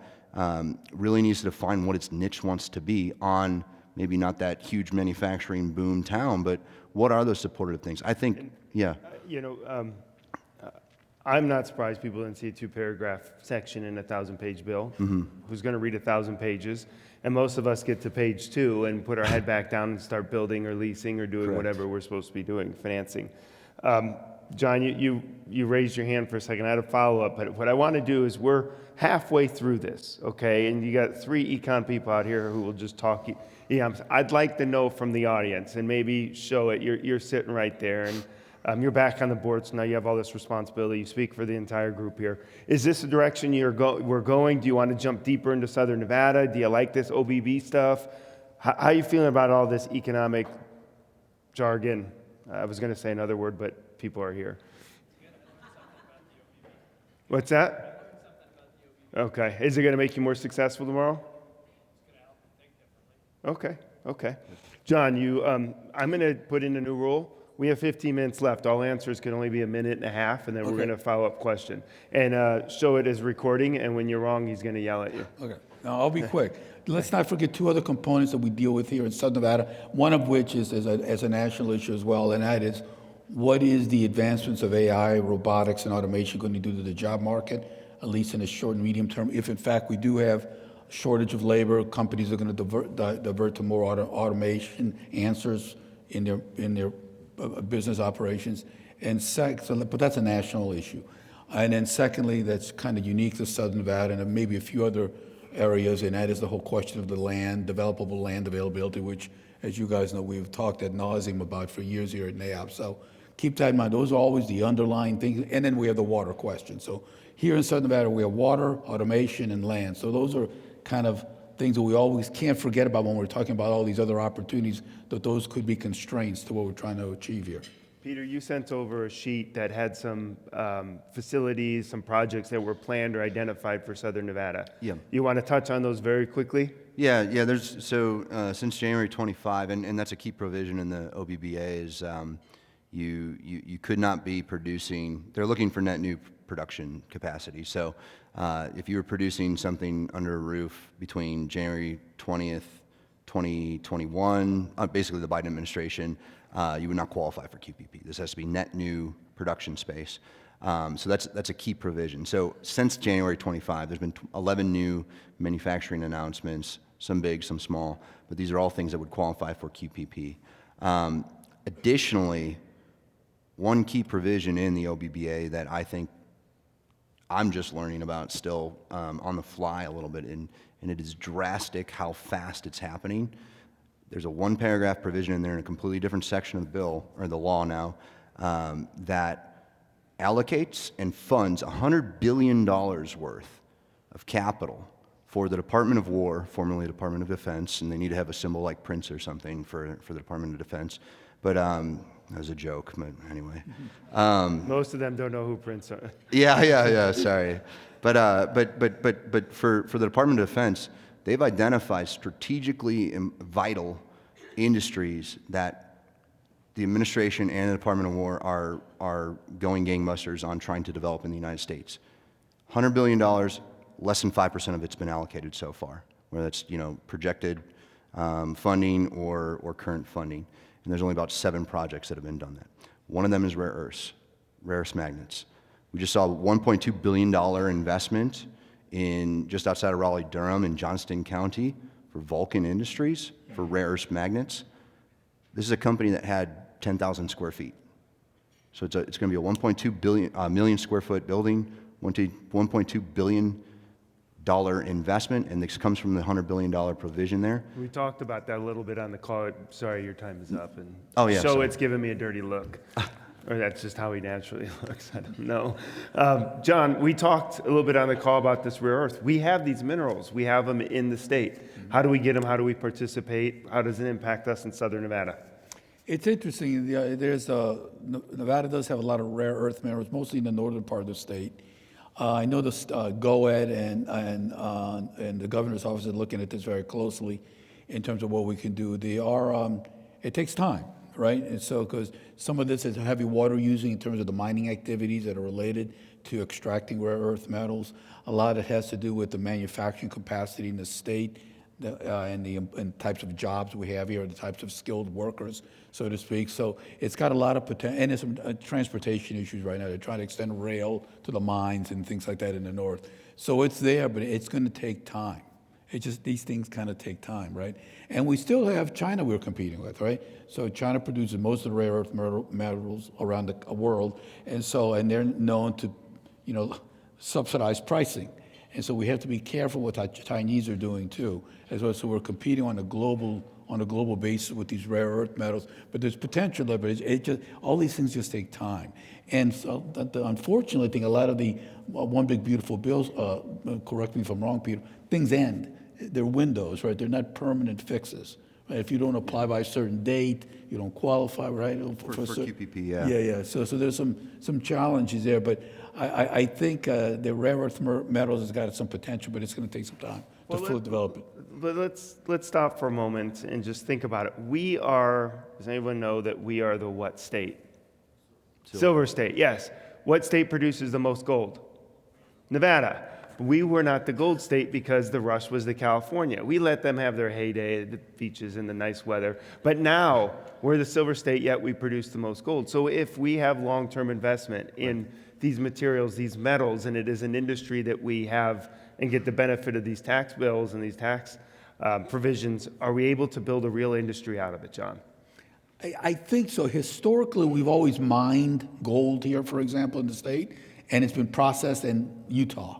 really needs to define what its niche wants to be on maybe not that huge manufacturing boom town, but what are those supportive things? I think, yeah. I'm not surprised people didn't see a 2-paragraph section in a 1,000-page bill. Who's going to read 1,000 pages? And most of us get to page 2 and put our head back down and start building or leasing or doing Correct. Whatever we're supposed to be doing, financing. John, you raised your hand for a second. I had a follow-up, but what I want to do is we're halfway through this, okay? And you got 3 econ people out here who will just talk. I'd like to know from the audience, and maybe show it. You're sitting right there, and you're back on the board, so now you have all this responsibility. You speak for the entire group here. Is this the direction we're going? Do you want to jump deeper into Southern Nevada? Do you like this OBB stuff? How are you feeling about all this economic jargon? I was going to say another word, but people are here. What's that? Okay. Is it going to make you more successful tomorrow? Okay. John, I'm going to put in a new rule. We have 15 minutes left. All answers can only be a minute and a half, and then we're going to follow-up question. And show it as recording, and when you're wrong, he's going to yell at you. Okay. Now, I'll be quick. Let's not forget 2 other components that we deal with here in Southern Nevada, one of which is as a national issue as well, and that is, what is the advancements of AI, robotics, and automation going to do to the job market, at least in the short and medium term? If, in fact, we do have a shortage of labor, companies are going to divert to more automation answers in their business operations. But that's a national issue. And then secondly, that's kind of unique to Southern Nevada and maybe a few other areas, and that is the whole question of the land, developable land availability, which, as you guys know, we've talked ad nauseum about for years here at NAIOP. So keep that in mind. Those are always the underlying things. And then we have the water question. So here in Southern Nevada, we have water, automation, and land. So those are kind of things that we always can't forget about when we're talking about all these other opportunities, that those could be constraints to what we're trying to achieve here. Peter, you sent over a sheet that had some facilities, some projects that were planned or identified for Southern Nevada. Yeah. You want to touch on those very quickly? Yeah. Since January 25, and that's a key provision in the OBBA, is you could not be producing. They're looking for net new production capacity. So if you were producing something under a roof between January 20th, 2021, basically the Biden administration, you would not qualify for QPP. This has to be net new production space. So that's a key provision. So since January 25, there's been 11 new manufacturing announcements, some big, some small, but these are all things that would qualify for QPP. Additionally, one key provision in the OBBA that I think I'm just learning about still on the fly a little bit, and it is drastic how fast it's happening. There's a 1-paragraph provision in there in a completely different section of the bill, or the law now, that allocates and funds $100 billion worth of capital for the Department of War, formerly Department of Defense, and they need to have a symbol like Prince or something for the Department of Defense. But that was a joke, but anyway. Most of them don't know who Prince is. Yeah, sorry. But for the Department of Defense, they've identified strategically vital industries that the administration and the Department of War are going gangbusters on trying to develop in the United States. $100 billion, less than 5% of it's been allocated so far, whether that's projected funding or current funding. And there's only about 7 projects that have been done that. One of them is rare earth magnets. We just saw a $1.2 billion investment in just outside of Raleigh-Durham in Johnston County for Vulcan Industries for rare earth magnets. This is a company that had 10,000 square feet. So it's going to be a 1.2 million square foot building, $1.2 billion investment, and this comes from the $100 billion provision there. We talked about that a little bit on the call. Sorry, your time is up. And oh, yeah. So it's giving me a dirty look. Or that's just how he naturally looks. I don't know. John, we talked a little bit on the call about this rare earth. We have these minerals. We have them in the state. How do we get them? How do we participate? How does it impact us in Southern Nevada? It's interesting. Nevada does have a lot of rare earth minerals, mostly in the northern part of the state. I know the GOED and the governor's office are looking at this very closely in terms of what we can do. It takes time, right? And so, because some of this is heavy water using in terms of the mining activities that are related to extracting rare earth metals. A lot of it has to do with the manufacturing capacity in the state and the types of jobs we have here, the types of skilled workers, so to speak. So it's got a lot of potential, and there's some transportation issues right now. They're trying to extend rail to the mines and things like that in the north. So it's there, but it's going to take time. It's just these things kind of take time, right? And we still have China we're competing with, right? So China produces most of the rare earth metals around the world, and they're known to, subsidize pricing. And so we have to be careful what the Chinese are doing too, as well. So we're competing on a global basis with these rare earth metals. But there's potential there, but all these things just take time. And so the unfortunate thing, a lot of the one big beautiful bills, correct me if I'm wrong, Peter, things end. They're windows, right? They're not permanent fixes. Right? If you don't apply by a certain date, you don't qualify, right? For QPP, yeah. Yeah. So there's some challenges there, but I think the rare earth metals has got some potential, but it's going to take some time to fully develop it. But let's stop for a moment and just think about it. We are, does anyone know that we are the what state? Silver state, yes. What state produces the most gold? Nevada. We were not the gold state because the rush was to California. We let them have their heyday at the beaches and the nice weather. But now we're the silver state, yet we produce the most gold. So if we have long-term investment in these materials, these metals, and it is an industry that we have and get the benefit of these tax bills and these tax provisions, are we able to build a real industry out of it, John? I think so. Historically, we've always mined gold here, for example, in the state, and it's been processed in Utah.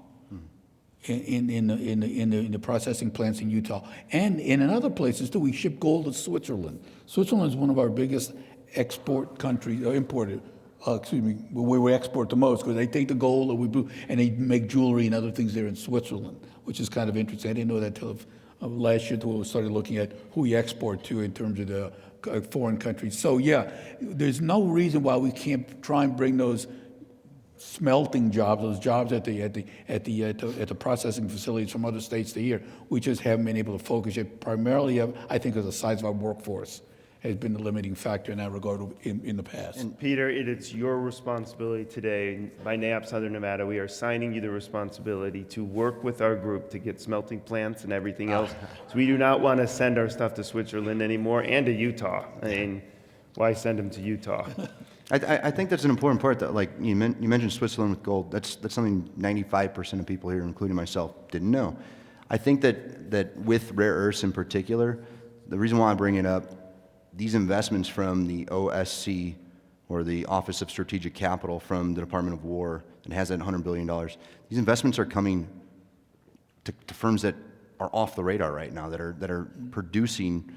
In the processing plants in Utah. And in other places too, we ship gold to Switzerland. Switzerland is one of our biggest export countries, where we export the most, because they take the gold and they make jewelry and other things there in Switzerland, which is kind of interesting. I didn't know that till last year, until we started looking at who we export to in terms of the foreign countries. So yeah, there's no reason why we can't try and bring those smelting jobs, those jobs at the processing facilities from other states to here. We just haven't been able to focus it. Primarily, I think, as the size of our workforce has been the limiting factor in that regard in the past. And Peter, it's your responsibility today. By NAIOP Southern Nevada, we are signing you the responsibility to work with our group to get smelting plants and everything else. So we do not want to send our stuff to Switzerland anymore and to Utah. I mean, why send them to Utah? I think that's an important part. That, like you mentioned, Switzerland with gold. That's something 95% of people here, including myself, didn't know. I think that with rare earths in particular, the reason why I bring it up, these investments from the OSC, or the Office of Strategic Capital from the Department of War, that has that $100 billion. These investments are coming to firms that are off the radar right now, that are producing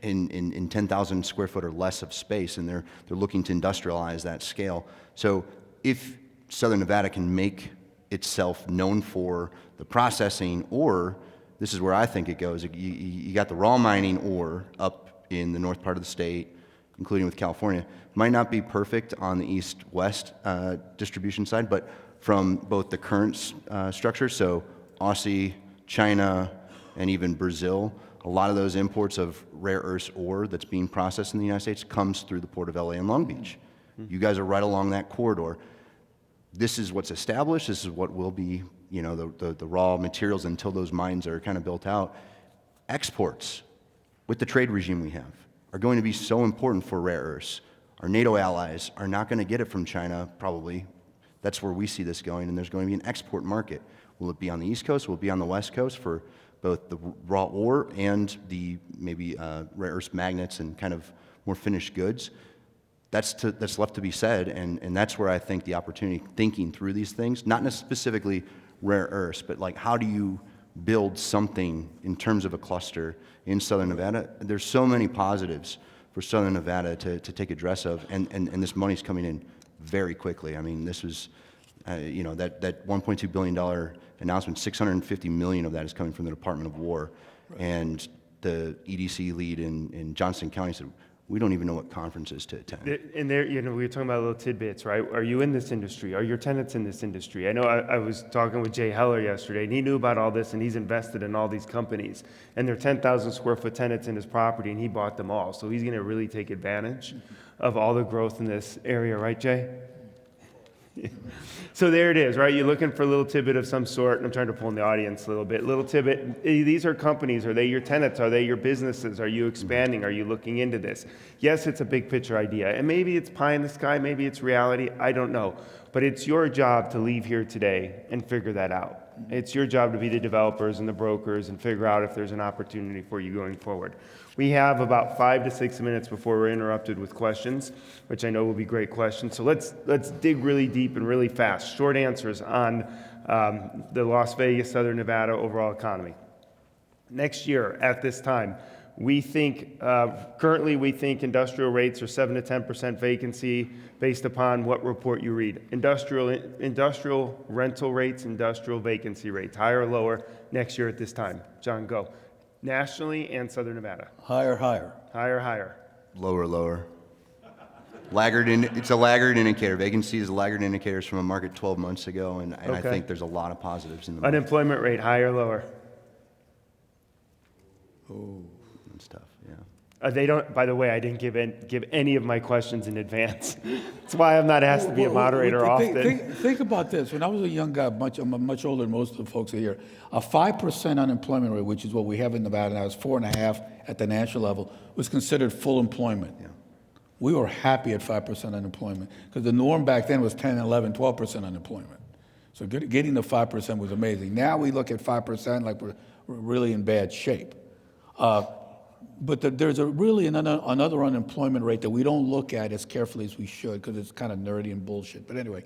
in 10,000 square foot or less of space, and they're looking to industrialize that scale. So if Southern Nevada can make itself known for the processing, or this is where I think it goes, you got the raw mining ore up in the north part of the state, including with California. Might not be perfect on the east-west distribution side, but from both the current structure, so Aussie, China, and even Brazil, a lot of those imports of rare earths ore that's being processed in the United States comes through the Port of LA and Long Beach. You guys are right along that corridor. This is what's established. This is what will be, the raw materials until those mines are kind of built out. Exports, with the trade regime we have, are going to be so important for rare earths. Our NATO allies are not going to get it from China, probably. That's where we see this going, and there's going to be an export market. Will it be on the East Coast? Will it be on the West Coast for both the raw ore and the maybe rare earth magnets and kind of more finished goods? That's left to be said, and that's where I think the opportunity, thinking through these things, not specifically rare earths, but like how do you build something in terms of a cluster in Southern Nevada? There's so many positives for Southern Nevada to take address of, and this money's coming in very quickly. I mean, this was, that $1.2 billion announcement, $650 million of that is coming from the Department of War. Right. And the EDC lead in Johnston County said, we don't even know what conferences to attend. And there, we were talking about little tidbits, right? Are you in this industry? Are your tenants in this industry? I know I was talking with Jay Heller yesterday, and he knew about all this, and he's invested in all these companies. And they're 10,000 square foot tenants in his property, and he bought them all. So he's going to really take advantage of all the growth in this area, right, Jay? So there it is, right? You're looking for a little tidbit of some sort, and I'm trying to pull in the audience a little bit. Little tidbit, these are companies. Are they your tenants? Are they your businesses? Are you expanding? Are you looking into this? Yes, it's a big picture idea, and maybe it's pie in the sky, maybe it's reality, I don't know. But it's your job to leave here today and figure that out. It's your job to be the developers and the brokers and figure out if there's an opportunity for you going forward. We have about 5 to 6 minutes before we're interrupted with questions, which I know will be great questions. So let's dig really deep and really fast. Short answers on the Las Vegas, Southern Nevada overall economy. Next year at this time, we think, currently we think industrial rates are 7 to 10% vacancy based upon what report you read. Industrial rental rates, industrial vacancy rates, higher or lower next year at this time. John, go. Nationally and Southern Nevada. Higher, higher. Higher, higher. Lower, lower. It's a laggard indicator. Vacancy is a laggard indicators from a market 12 months ago, and I Okay. think there's a lot of positives in the market. Unemployment rate, higher or lower? Oh, that's tough, yeah. They don't, by the way, I didn't give any of my questions in advance. That's why I'm not asked to be a moderator often. Think about this. When I was a young guy, I'm much older than most of the folks here, a 5% unemployment rate, which is what we have in Nevada now, is 4.5% at the national level, was considered full employment. Yeah. We were happy at 5% unemployment because the norm back then was 10, 11, 12% unemployment. So getting to 5% was amazing. Now we look at 5% like we're really in bad shape. But there's really another unemployment rate that we don't look at as carefully as we should because it's kind of nerdy and bullshit. But anyway,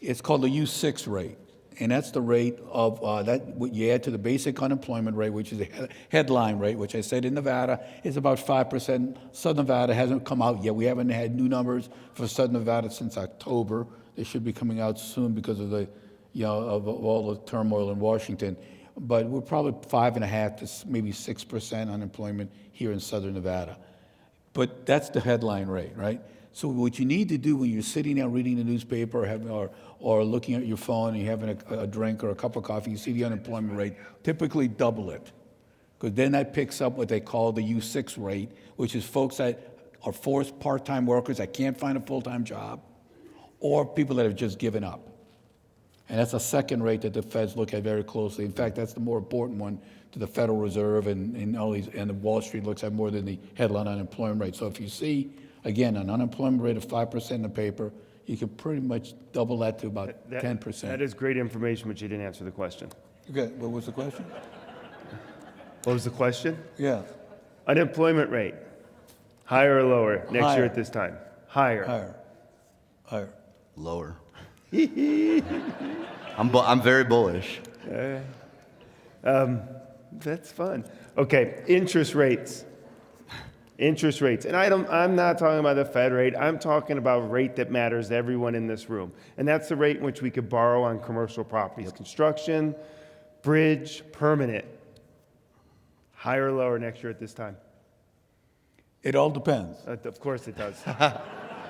it's called the U6 rate. And that's the rate of what you add to the basic unemployment rate, which is the headline rate, which I said in Nevada is about 5%. Southern Nevada hasn't come out yet. We haven't had new numbers for Southern Nevada since October. They should be coming out soon because of of all the turmoil in Washington. But we're probably 5.5% to maybe 6% unemployment here in Southern Nevada. But that's the headline rate, right? So what you need to do when you're sitting there reading the newspaper or looking at your phone and you're having a drink or a cup of coffee, you see the unemployment rate, typically double it. Because then that picks up what they call the U6 rate, which is folks that are forced part-time workers that can't find a full-time job or people that have just given up. And that's a second rate that the feds look at very closely. In fact, that's the more important one to the Federal Reserve and all these, and the Wall Street looks at more than the headline unemployment rate. So if you see, again, an unemployment rate of 5% in the paper, you can pretty much double that to about 10%. That is great information, but you didn't answer the question. Okay, what was the question? What was the question? Yeah. Unemployment rate, higher or lower next Higher. year at this time? Higher. Higher. Higher. Lower. I'm very bullish. That's fun. Okay, interest rates. Interest rates. And I'm not talking about the Fed rate. I'm talking about rate that matters to everyone in this room. And that's the rate in which we could borrow on commercial properties. Construction, bridge, permanent. Higher or lower next year at this time? It all depends. Of course it does.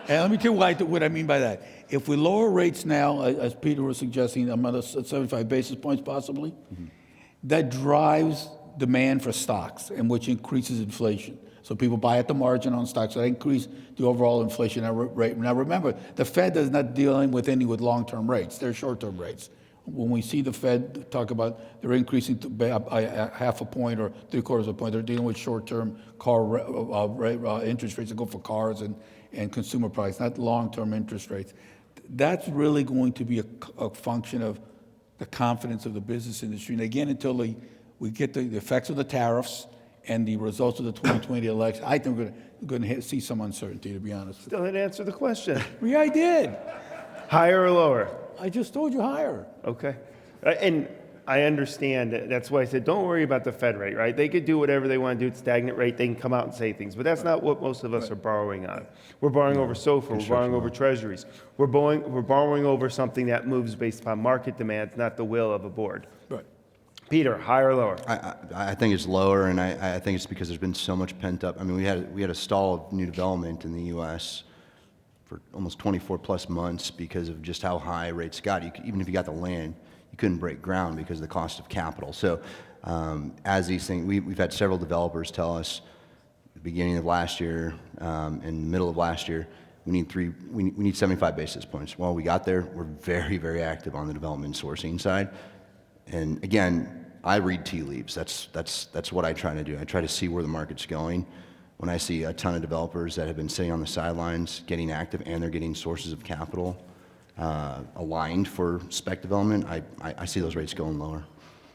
And let me tell you what I mean by that. If we lower rates now, as Peter was suggesting, another 75 basis points possibly, that drives demand for stocks, and which increases inflation. So people buy at the margin on stocks, so that increase the overall inflation rate. Now remember, the Fed is not dealing with long-term rates. They're short-term rates. When we see the Fed talk about they're increasing by half a point or 3/4 of a point, they're dealing with short-term interest rates that go for cars and consumer products, not long-term interest rates. That's really going to be a function of the confidence of the business industry. And again, until we get the effects of the tariffs and the results of the 2020 election, I think we're going to see some uncertainty, to be honest. Still didn't answer the question. Yeah, I did. Higher or lower? I just told you higher. Okay. And I understand. That's why I said don't worry about the Fed rate, right? They could do whatever they want to do at stagnant rate. They can come out and say things. But that's not what most of us are borrowing on. We're borrowing over SOFR. We're borrowing over treasuries. We're borrowing over something that moves based upon market demands, not the will of a board. Right. Peter, higher or lower? I think it's lower, and I think it's because there's been so much pent up. I mean, we had a stall of new development in the U.S. for almost 24 plus months because of just how high rates got. Even if you got the land, you couldn't break ground because of the cost of capital. So as these things, we've had several developers tell us at the beginning of last year and the middle of last year, we need 75 basis points. Well, we got there. We're very, very active on the development sourcing side. And again, I read tea leaves. That's what I try to do. I try to see where the market's going. When I see a ton of developers that have been sitting on the sidelines getting active and they're getting sources of capital, aligned for spec development, I see those rates going lower.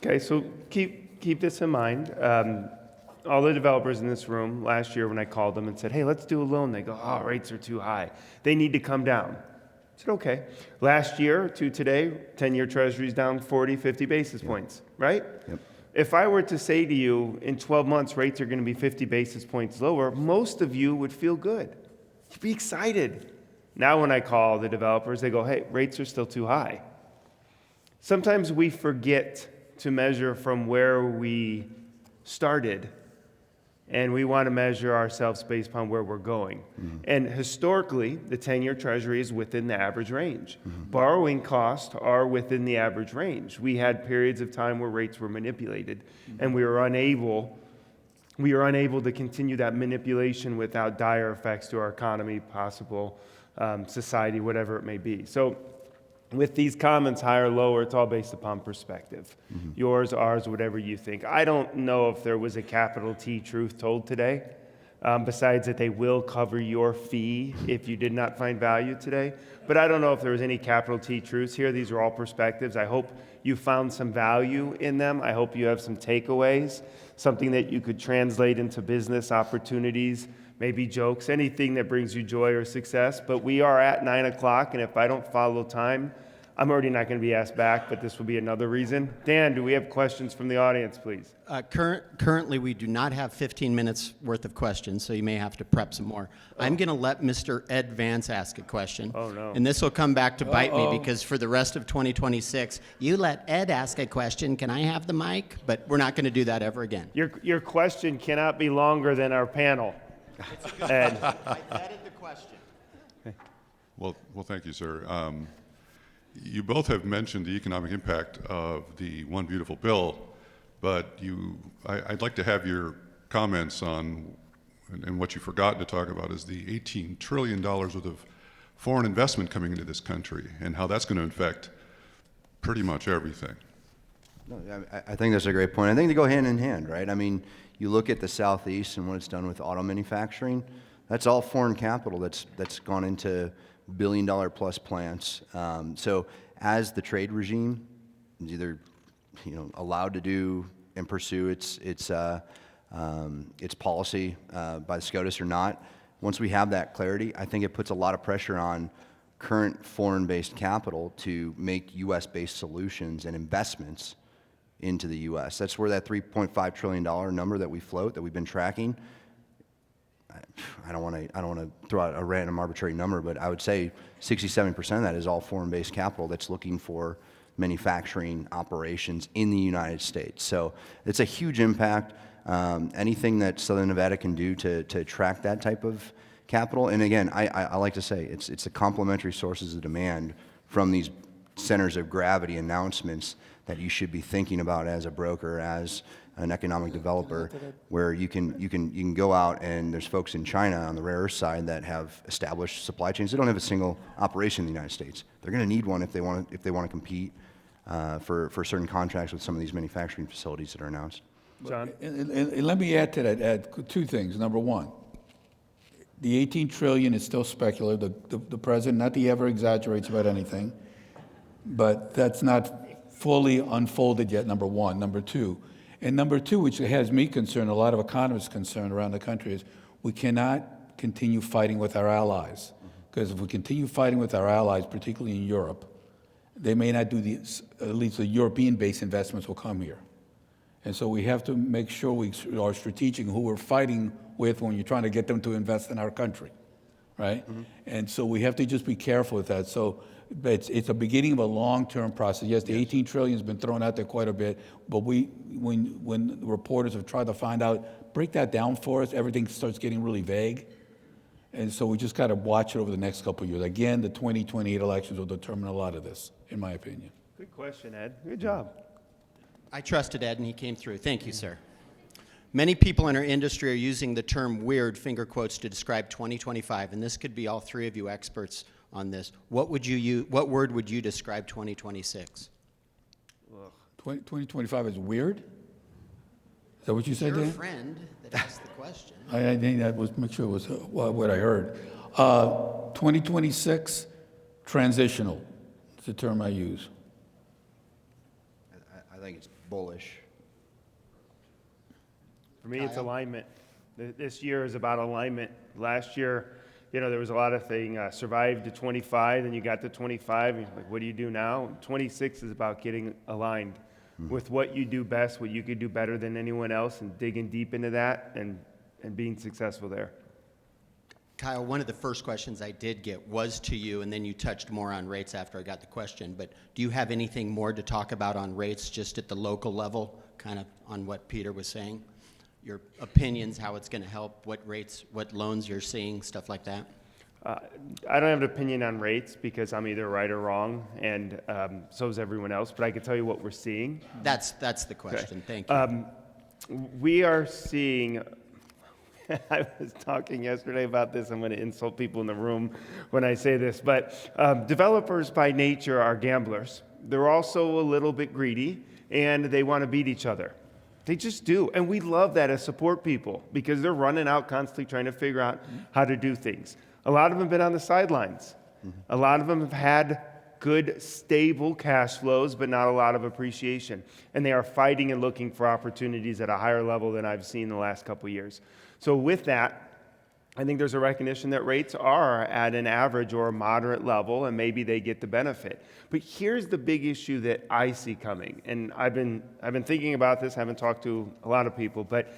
Okay, so keep this in mind. All the developers in this room last year when I called them and said, hey, let's do a loan, they go, oh, rates are too high. They need to come down. I said, okay. Last year to today, 10-year Treasury's down 40, 50 basis points, right? Yep. If I were to say to you, in 12 months, rates are going to be 50 basis points lower, most of you would feel good. You'd be excited. Now when I call the developers, they go, hey, rates are still too high. Sometimes we forget to measure from where we started, and we want to measure ourselves based upon where we're going. Mm-hmm. And historically, the 10-year Treasury is within the average range. Mm-hmm. Borrowing costs are within the average range. We had periods of time where rates were manipulated, and we were unable to continue that manipulation without dire effects to our economy, possible society, whatever it may be. So with these comments, high or lower, it's all based upon perspective. Mm-hmm. Yours, ours, whatever you think. I don't know if there was a capital T truth told today, besides that they will cover your fee if you did not find value today. But I don't know if there was any capital T truths here. These are all perspectives. I hope you found some value in them. I hope you have some takeaways, something that you could translate into business opportunities, maybe jokes, anything that brings you joy or success. But we are at 9 o'clock, and if I don't follow time, I'm already not going to be asked back, but this will be another reason. Dan, do we have questions from the audience, please? Currently, we do not have 15 minutes worth of questions, so you may have to prep some more. I'm going to let Mr. Ed Vance ask a question. Oh, no. And this will come back to bite me, because for the rest of 2026, you let Ed ask a question. Can I have the mic? But we're not going to do that ever again. Your question cannot be longer than our panel. Ed. I vetted the question. Well, thank you, sir. You both have mentioned the economic impact of the One Beautiful Bill, but I'd like to have your comments on, and what you've forgotten to talk about is the $18 trillion worth of foreign investment coming into this country and how that's going to affect pretty much everything. No, I think that's a great point. I think they go hand in hand, right? I mean, you look at the Southeast and what it's done with auto manufacturing, that's all foreign capital that's gone into billion-dollar-plus plants. So as the trade regime is either allowed to do and pursue its policy by the SCOTUS or not, once we have that clarity, I think it puts a lot of pressure on current foreign-based capital to make U.S.-based solutions and investments into the U.S. That's where that $3.5 trillion number that we float, that we've been tracking, I don't want to throw out a random arbitrary number, but I would say 67% of that is all foreign-based capital that's looking for manufacturing operations in the United States. So it's a huge impact. Anything that Southern Nevada can do to attract that type of capital, and again, I like to say it's the complementary sources of demand from these centers of gravity announcements that you should be thinking about as a broker, as an economic developer, where you can go out, and there's folks in China on the rare earth side that have established supply chains. They don't have a single operation in the United States. They're going to need one if they want to compete for certain contracts with some of these manufacturing facilities that are announced. John? And let me add to that, add two things. Number one, the 18 trillion is still speculative. The president, not that he ever exaggerates about anything, but that's not fully unfolded yet, number one. Number two, which has me concerned, a lot of economists concerned around the country, is we cannot continue fighting with our allies. Because if we continue fighting with our allies, particularly in Europe, they may not do at least the European-based investments will come here. And so we have to make sure we are strategic in who we're fighting with when you're trying to get them to invest in our country, right? Mm-hmm. And so we have to just be careful with that. So it's a beginning of a long-term process. Yes, the 18 trillion has been thrown out there quite a bit, but when reporters have tried to find out, break that down for us, everything starts getting really vague. And so we just got to watch it over the next couple of years. Again, the 2028 elections will determine a lot of this, in my opinion. Good question, Ed. Good job. I trusted Ed, and he came through. Thank you, sir. Many people in our industry are using the term weird, finger quotes, to describe 2025, and this could be all three of you experts on this. What word would you describe 2026? 2025 is weird? Is that what you said, Dan? Your friend that asked the question. I think that was, make sure it was what I heard. 2026, transitional. It's the term I use. I think it's bullish. For me, it's alignment. This year is about alignment. Last year, there was a lot of things, survived to 25, then you got to 25, and you're like, what do you do now? 26 is about getting aligned with what you do best, what you could do better than anyone else, and digging deep into that and being successful there. Kyle, one of the first questions I did get was to you, and then you touched more on rates after I got the question, but do you have anything more to talk about on rates just at the local level, kind of on what Peter was saying? Your opinions, how it's going to help, what rates, what loans you're seeing, stuff like that? I don't have an opinion on rates because I'm either right or wrong, and so is everyone else, but I can tell you what we're seeing. That's the question. Okay. Thank you. We are seeing, I was talking yesterday about this, I'm going to insult people in the room when I say this, but developers by nature are gamblers. They're also a little bit greedy, and they want to beat each other. They just do. And we love that as support people because they're running out constantly trying to figure out how to do things. A lot of them have been on the sidelines. A lot of them have had good, stable cash flows, but not a lot of appreciation. And they are fighting and looking for opportunities at a higher level than I've seen in the last couple of years. So with that, I think there's a recognition that rates are at an average or a moderate level, and maybe they get the benefit. But here's the big issue that I see coming, and I've been thinking about this. I haven't talked to a lot of people, but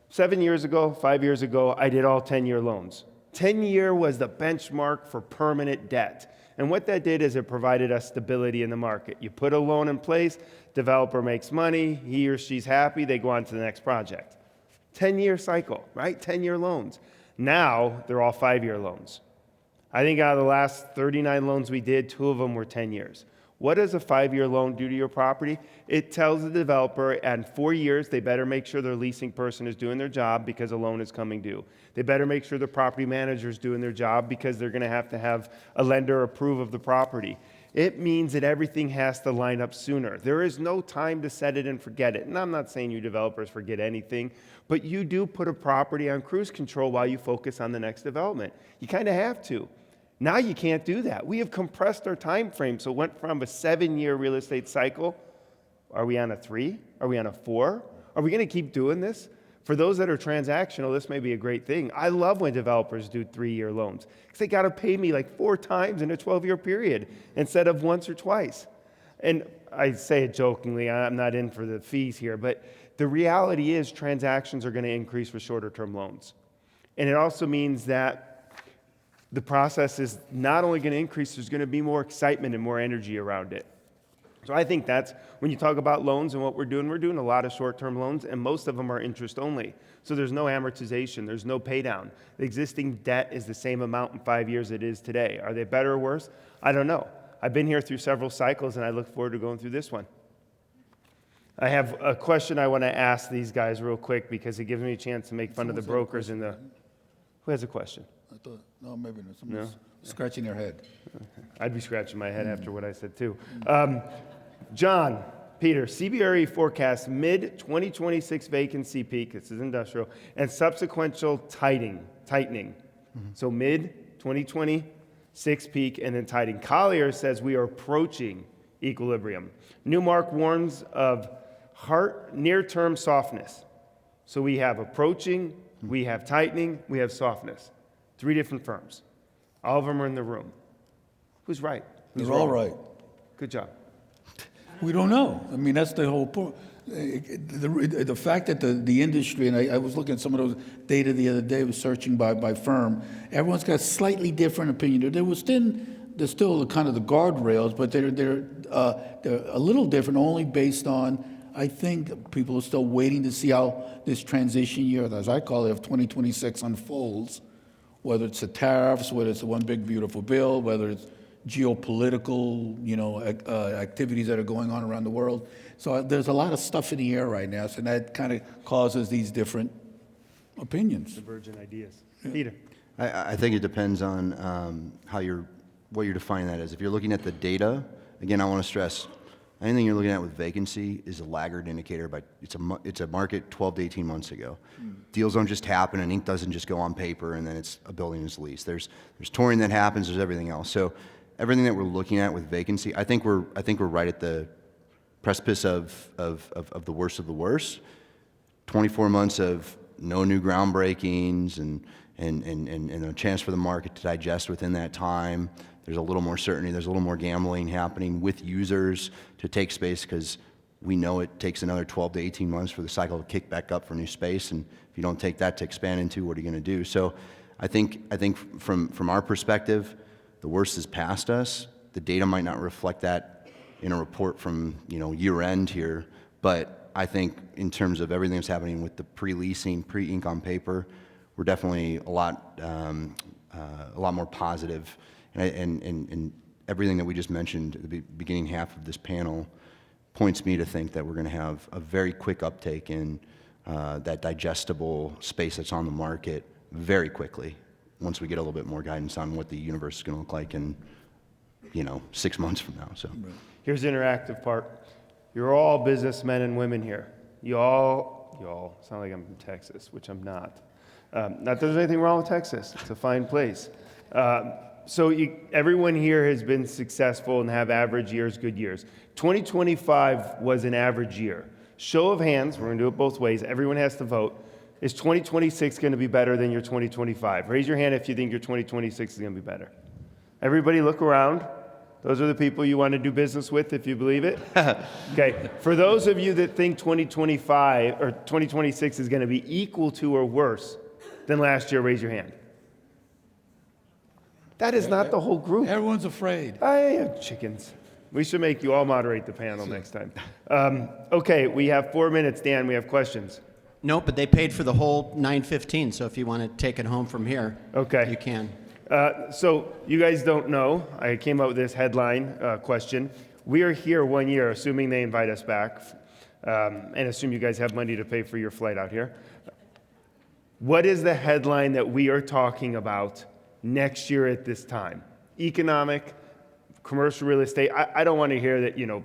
7 years ago, 5 years ago, I did all 10-year loans. 10-year was the benchmark for permanent debt, and what that did is it provided us stability in the market. You put a loan in place, developer makes money, he or she's happy, they go on to the next project. 10-year cycle, right? 10-year loans. Now, they're all 5-year loans. I think out of the last 39 loans we did, 2 of them were 10 years. What does a 5-year loan do to your property? It tells the developer in 4 years they better make sure their leasing person is doing their job because a loan is coming due. They better make sure the property manager is doing their job because they're going to have a lender approve of the property. It means that everything has to line up sooner. There is no time to set it and forget it. And I'm not saying you developers forget anything, but you do put a property on cruise control while you focus on the next development. You kind of have to. Now you can't do that. We have compressed our time frame, so it went from a 7-year real estate cycle. Are we on a 3? Are we on a 4? Are we going to keep doing this? For those that are transactional, this may be a great thing. I love when developers do 3-year loans because they got to pay me like 4 times in a 12-year period instead of once or twice. And I say it jokingly, I'm not in for the fees here, but the reality is transactions are going to increase with shorter-term loans. And it also means that the process is not only going to increase, there's going to be more excitement and more energy around it. So I think that's, when you talk about loans and what we're doing a lot of short-term loans, and most of them are interest only. So there's no amortization, there's no pay down. The existing debt is the same amount in 5 years it is today. Are they better or worse? I don't know. I've been here through several cycles, and I look forward to going through this one. I have a question I want to ask these guys real quick because it gives me a chance to make fun of the brokers in the... Who has a question? I thought, no, maybe not. Somebody's scratching their head. I'd be scratching my head after what I said, too. John, Peter, CBRE forecasts mid-2026 vacancy peak, this is industrial, and subsequent tightening. So mid-2026 peak and then tightening. Collier says we are approaching equilibrium. Newmark warns of near-term softness. So we have approaching, we have tightening, we have softness. 3 different firms. All of them are in the room. Who's right? Who's They're all wrong? right. Good job. We don't know. I mean, that's the whole point. The fact that the industry, and I was looking at some of those data the other day, I was searching by firm, everyone's got a slightly different opinion. There's still kind of the guardrails, but they're a little different only based on, I think people are still waiting to see how this transition year, as I call it, of 2026 unfolds, whether it's the tariffs, whether it's the one big beautiful bill, whether it's geopolitical, activities that are going on around the world. So there's a lot of stuff in the air right now, so that kind of causes these different opinions. Divergent ideas. Peter. I think it depends on what you're defining that as. If you're looking at the data, again, I want to stress, anything you're looking at with vacancy is a laggard indicator, but it's a market 12 to 18 months ago. Deals don't just happen, and ink doesn't just go on paper, and then a building is leased. There's touring that happens, there's everything else. So everything that we're looking at with vacancy, I think we're right at the precipice of the worst of the worst. 24 months of no new groundbreakings and a chance for the market to digest within that time. There's a little more certainty. There's a little more gambling happening with users to take space, because we know it takes another 12 to 18 months for the cycle to kick back up for new space. And if you don't take that to expand into, what are you going to do? So I think from our perspective, the worst is past us. The data might not reflect that in a report from year end here, but I think in terms of everything that's happening with the pre-leasing, pre-ink on paper, we're definitely a lot more positive, and everything that we just mentioned at the beginning half of this panel points me to think that we're going to have a very quick uptake in that digestible space that's on the market very quickly once we get a little bit more guidance on what the universe is going to look like in 6 months from now. So Here's the interactive part. You're all businessmen and women here. You all sound like I'm from Texas, which I'm not. Not that there's anything wrong with Texas. It's a fine place. So everyone here has been successful and have average years, good years. 2025 was an average year. Show of hands, we're going to do it both ways. Everyone has to vote. Is 2026 going to be better than your 2025? Raise your hand if you think your 2026 is going to be better. Everybody look around. Those are the people you want to do business with, if you believe it. Okay. For those of you that think 2025 or 2026 is going to be equal to or worse than last year, raise your hand. That is not the whole group. Everyone's afraid. I have chickens. We should make you all moderate the panel next time. Okay, we have 4 minutes. Dan, we have questions. Nope, but they paid for the whole 9:15, so if you want to take it home from here, Okay. you can. So you guys don't know, I came up with this headline question. We are here 1 year, assuming they invite us back, and assume you guys have money to pay for your flight out here. What is the headline that we are talking about next year at this time? Economic, commercial real estate. I don't want to hear that,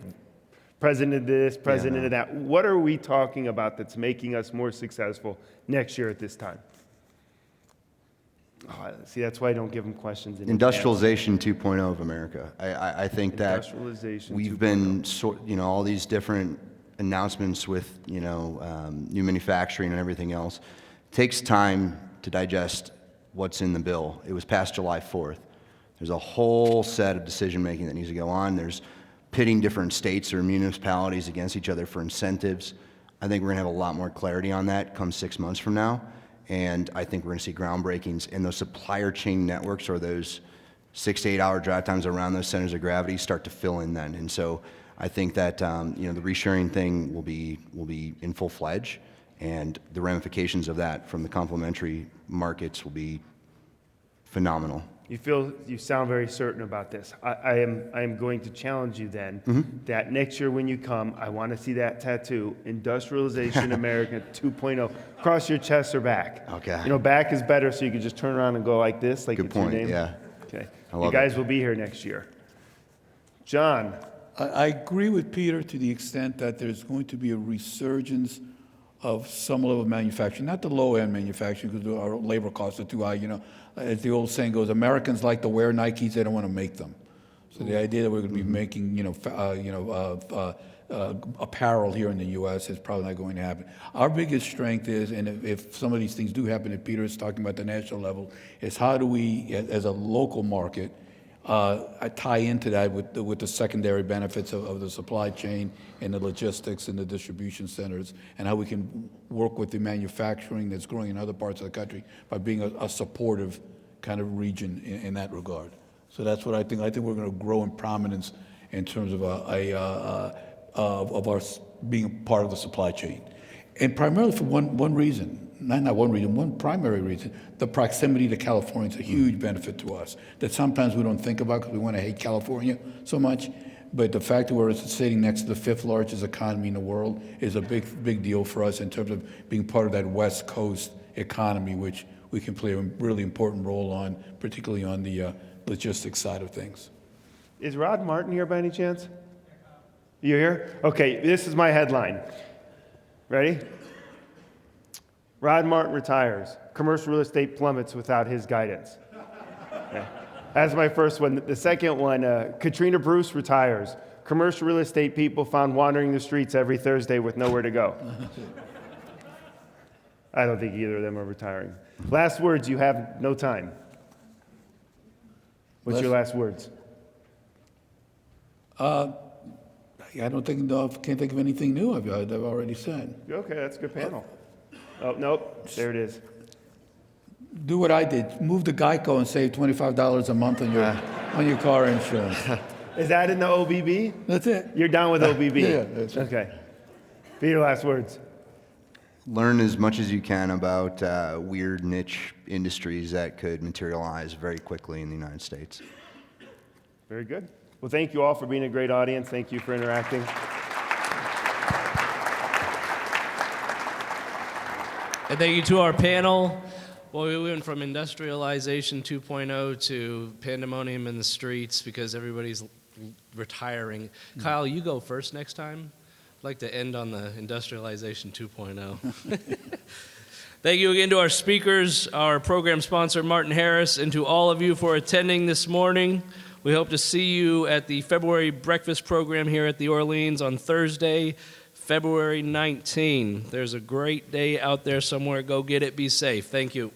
president of this, president of that. What are we talking about that's making us more successful next year at this time? Oh, see, that's why I don't give them questions. Industrialization 2.0 of America. I think that we've been, all these different announcements with, new manufacturing and everything else. It takes time to digest what's in the bill. It was passed July 4th. There's a whole set of decision-making that needs to go on. There's pitting different states or municipalities against each other for incentives. I think we're going to have a lot more clarity on that come 6 months from now. And I think we're going to see groundbreakings, and those supplier chain networks, or those 6 to 8 hour drive times around those centers of gravity, start to fill in then. And so I think that the reshoring thing will be in full fledged, and the ramifications of that from the complementary markets will be phenomenal. You sound very certain about this. I am going to challenge you then that next year when you come, I want to see that tattoo, Industrialization America 2.0, across your chest or back. Okay. Back is better, so you can just turn around and go like this, like Good it's point, your name. yeah. Okay. I love You guys will be here next year. John. I agree with Peter to the extent that there's going to be a resurgence of some level of manufacturing, not the low-end manufacturing, because our labor costs are too high. As the old saying goes, Americans like to wear Nikes; they don't want to make them. So the idea that we're going to be making, apparel here in the U.S. is probably not going to happen. Our biggest strength is, and if some of these things do happen, that Peter is talking about the national level, is how do we, as a local market, tie into that with the secondary benefits of the supply chain and the logistics and the distribution centers, and how we can work with the manufacturing that's growing in other parts of the country by being a supportive kind of region in that regard. So that's what I think. I think we're going to grow in prominence in terms of of our being part of the supply chain, and primarily for one reason. Not one reason, one primary reason. The proximity to California is a huge benefit to us that sometimes we don't think about because we want to hate California so much. But the fact that we're sitting next to the 5th largest economy in the world is a big deal for us in terms of being part of that West Coast economy, which we can play a really important role on, particularly on the logistics side of things. Is Rod Martin here by any chance? You here? Okay, this is my headline. Ready? Rod Martin retires. Commercial real estate plummets without his guidance. Okay. That's my first one. The second one, Katrina Bruce retires. Commercial real estate people found wandering the streets every Thursday with nowhere to go. I don't think either of them are retiring. Last words, you have no time. What's your last words? I don't think, no, can't think of anything new I've already said. Okay, that's a good panel. Oh, nope, there it is. Do what I did, move to Geico and save $25 a month on your car insurance. Is that in the OBB? That's it. You're down with OBB? Yeah, that's it. Okay. Peter, last words. Learn as much as you can about weird niche industries that could materialize very quickly in the United States. Very good. Well, thank you all for being a great audience. Thank you for interacting. And thank you to our panel. Well, we went from industrialization 2.0 to pandemonium in the streets because everybody's retiring. Kyle, you go first next time. I'd like to end on the industrialization 2.0. Thank you again to our speakers, our program sponsor, Martin Harris, and to all of you for attending this morning. We hope to see you at the February breakfast program here at the Orleans on Thursday, February 19. There's a great day out there somewhere. Go get it. Be safe. Thank you.